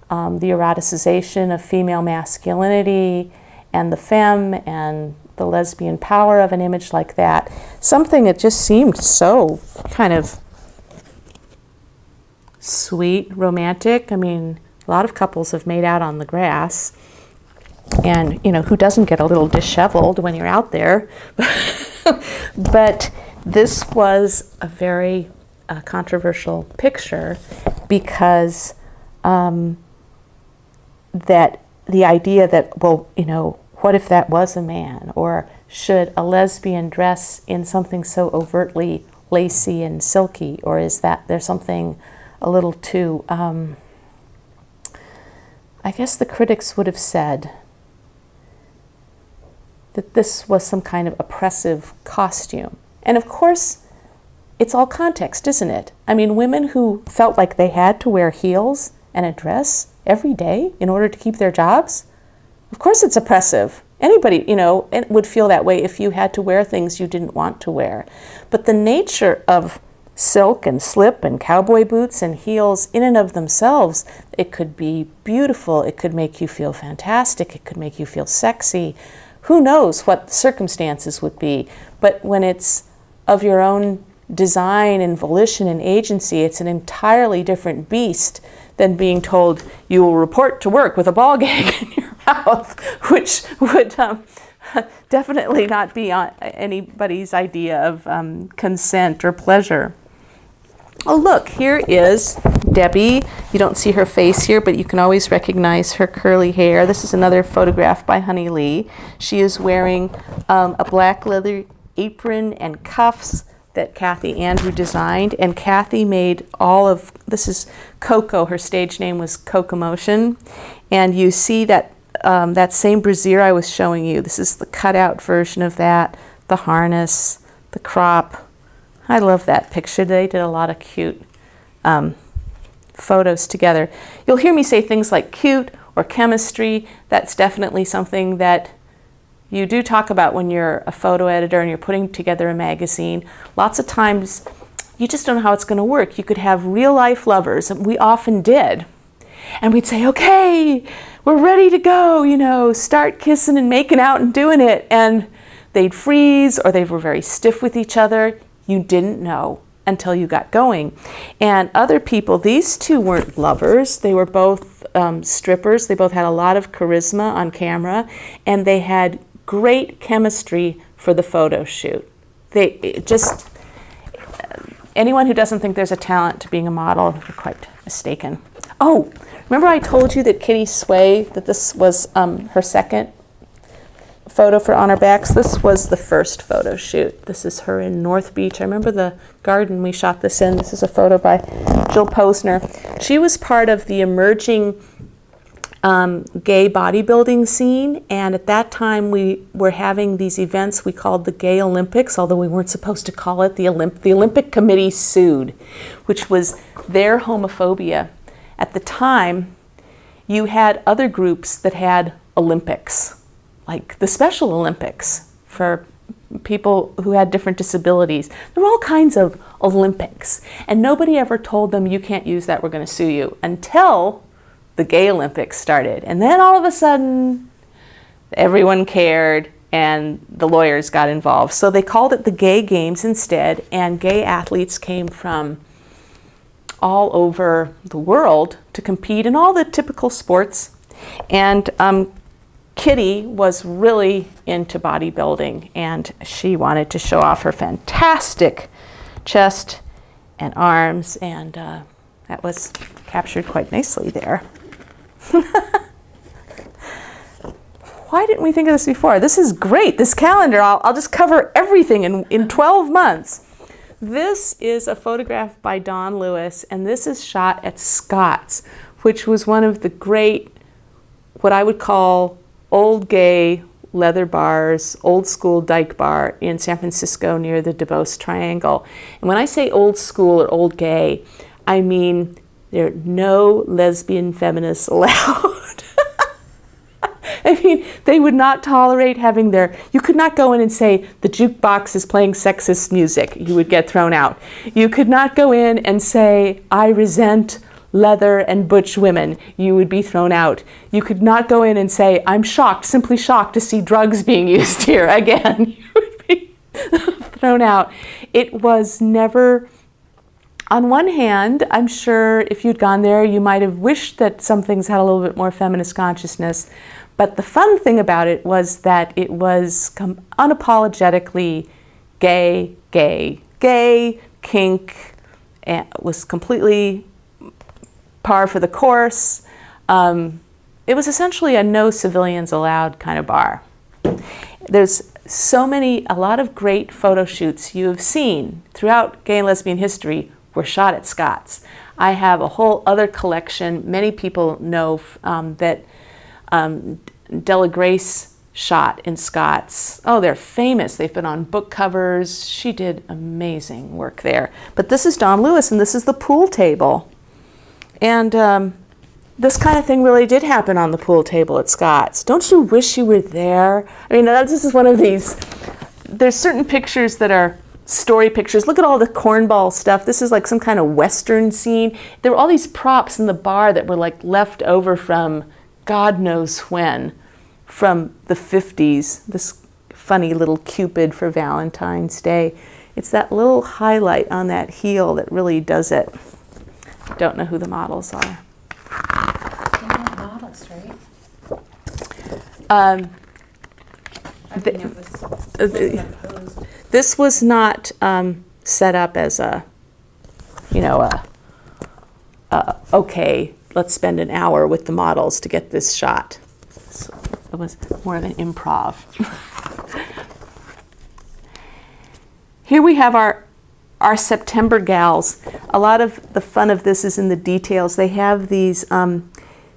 the eroticization of female masculinity and the femme and the lesbian power of an image like that. Something that just seemed so kind of sweet, romantic. I mean, a lot of couples have made out on the grass. And, who doesn't get a little disheveled when you're out there? But this was a very controversial picture because that the idea that, well, what if that was a man? Or should a lesbian dress in something so overtly lacy and silky? Or is that there's something a little too, I guess the critics would have said that this was some kind of oppressive costume. And of course, it's all context, isn't it? I mean, women who felt like they had to wear heels and a dress every day in order to keep their jobs, of course it's oppressive. Anybody, would feel that way if you had to wear things you didn't want to wear. But the nature of silk and slip and cowboy boots and heels in and of themselves, it could be beautiful, it could make you feel fantastic, it could make you feel sexy. Who knows what the circumstances would be, but when it's of your own design and volition and agency, it's an entirely different beast than being told you will report to work with a ball gag in your mouth, which would definitely not be on anybody's idea of consent or pleasure. Oh, look, here is Debbie. You don't see her face here, but you can always recognize her curly hair. This is another photograph by Honey Lee. She is wearing a black leather apron and cuffs that Kathy Andrew designed. And Kathy made this is Coco. Her stage name was Cocomotion. And you see that that same brassiere I was showing you. This is the cutout version of that, the harness, the crop. I love that picture. They did a lot of cute photos together. You'll hear me say things like cute or chemistry. That's definitely something that you do talk about when you're a photo editor and you're putting together a magazine. Lots of times you just don't know how it's going to work. You could have real life lovers, and we often did. And we'd say, okay, we're ready to go, you know, start kissing and making out and doing it. And they'd freeze, or they were very stiff with each other. You didn't know until you got going. And other people, these two weren't lovers. They were both strippers. They both had a lot of charisma on camera, and they had great chemistry for the photo shoot. Anyone who doesn't think there's a talent to being a model, you're quite mistaken. Oh, remember I told you that Kitty Sway, that this was her second photo for On Our Backs? This was the first photo shoot. This is her in North Beach. I remember the garden we shot this in. This is a photo by Jill Posner. She was part of the emerging gay bodybuilding scene, and at that time we were having these events we called the Gay Olympics, although we weren't supposed to call it the Olympic Committee sued, which was their homophobia. At the time, you had other groups that had Olympics, like the Special Olympics for people who had different disabilities. There were all kinds of Olympics, and nobody ever told them, you can't use that, we're going to sue you, until the Gay Olympics started. And then all of a sudden, everyone cared and the lawyers got involved. So they called it the Gay Games instead, and gay athletes came from all over the world to compete in all the typical sports. And Kitty was really into bodybuilding, and she wanted to show off her fantastic chest and arms, and that was captured quite nicely there. Why didn't we think of this before? This is great. This calendar, I'll just cover everything in 12 months. This is a photograph by Don Lewis, and this is shot at Scott's, which was one of the great, what I would call old gay leather bars, old school dyke bar in San Francisco near the DuBose Triangle. And when I say old school or old gay, I mean there are no lesbian feminists allowed. I mean, they would not tolerate having you could not go in and say, the jukebox is playing sexist music. You would get thrown out. You could not go in and say, I resent leather and butch women. You would be thrown out. You could not go in and say, I'm shocked, simply shocked to see drugs being used here. Again, you would be thrown out. It was never, on one hand, I'm sure if you'd gone there, you might have wished that some things had a little bit more feminist consciousness. But the fun thing about it was that it was unapologetically gay, kink, and was completely par for the course. It was essentially a no civilians allowed kind of bar. There's a lot of great photo shoots you have seen throughout gay and lesbian history were shot at Scott's. I have a whole other collection. Many people know that Della Grace shot in Scott's. Oh, they're famous. They've been on book covers. She did amazing work there. But this is Don Lewis, and this is the pool table. And this kind of thing really did happen on the pool table at Scott's. Don't you wish you were there? I mean, this is one of these. There's certain pictures that are story pictures. Look at all the cornball stuff. This is like some kind of Western scene. There were all these props in the bar that were like left over from God knows when, from the 50s. This funny little Cupid for Valentine's Day. It's that little highlight on that heel that really does it. Don't know who the models are.
They're not models, right?
This was not set up as okay, let's spend an hour with the models to get this shot. So it was more of an improv. Here we have our September gals. A lot of the fun of this is in the details. They have these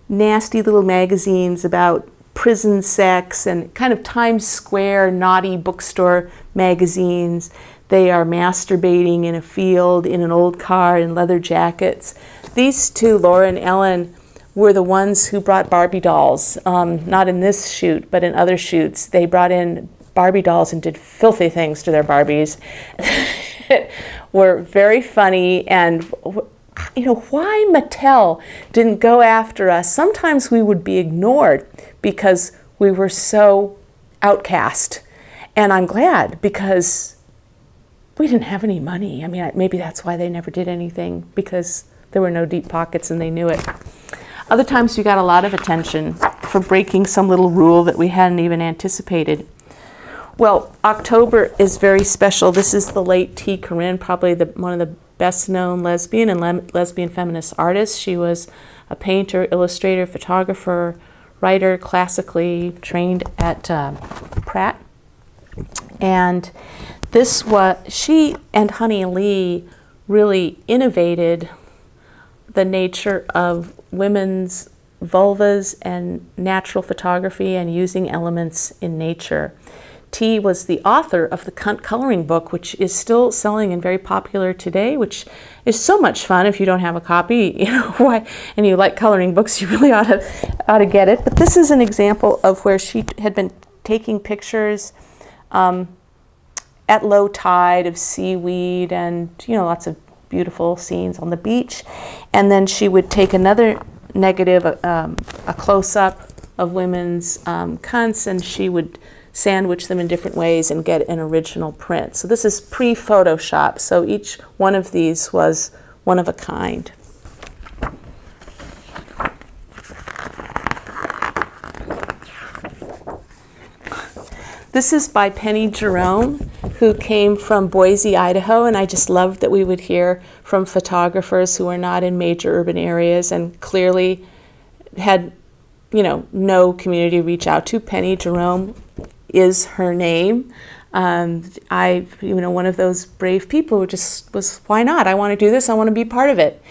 nasty little magazines about prison sex and kind of Times Square naughty bookstore magazines. They are masturbating in a field, in an old car, in leather jackets. These two, Laura and Ellen, were the ones who brought Barbie dolls. Not in this shoot, but in other shoots. They brought in Barbie dolls and did filthy things to their Barbies. Were very funny, and you know, why Mattel didn't go after us? Sometimes we would be ignored because we were so outcast. And I'm glad, because we didn't have any money. I mean, maybe that's why they never did anything, because there were no deep pockets and they knew it. Other times we got a lot of attention for breaking some little rule that we hadn't even anticipated. Well, October is very special. This is the late T. Corinne, probably one of the best-known lesbian and lesbian feminist artists. She was a painter, illustrator, photographer, writer, classically trained at Pratt. And she and Honey Lee really innovated the nature of women's vulvas and natural photography and using elements in nature. T was the author of the Cunt coloring book, which is still selling and very popular today, which is so much fun. If you don't have a copy, you know, why, and you like coloring books, you really ought to get it. But this is an example of where she had been taking pictures at low tide of seaweed and, you know, lots of beautiful scenes on the beach. And then she would take another negative, a close-up of women's cunts, and she would sandwich them in different ways and get an original print. So this is pre-Photoshop, so each one of these was one of a kind. This is by Penny Jerome, who came from Boise, Idaho, and I just loved that we would hear from photographers who are not in major urban areas and clearly had, you know, no community to reach out to. Penny Jerome is her name. You know, one of those brave people who just was, why not? I want to do this. I want to be part of it.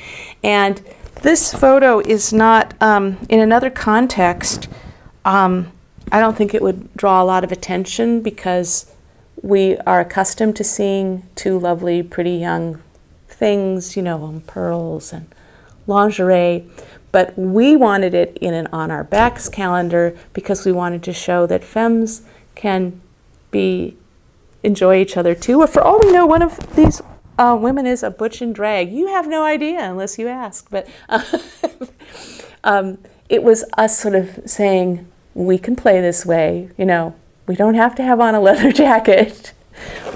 And this photo is not, in another context, I don't think it would draw a lot of attention because we are accustomed to seeing two lovely, pretty young things, you know, pearls and lingerie. But we wanted it in an On Our Backs calendar because we wanted to show that femmes can enjoy each other too. Or for all we know, one of these women is a butch and drag. You have no idea unless you ask. But it was us sort of saying, we can play this way. You know, we don't have to have on a leather jacket.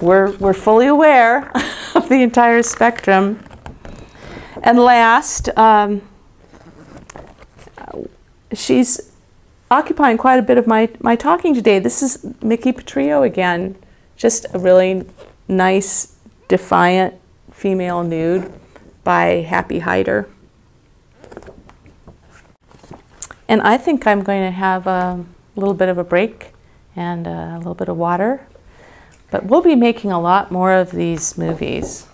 We're fully aware of the entire spectrum. And last, she's occupying quite a bit of my talking today. This is Mickey Petrillo again. Just a really nice, defiant female nude by Happy Hyder. And I think I'm going to have a little bit of a break and a little bit of water. But we'll be making a lot more of these movies.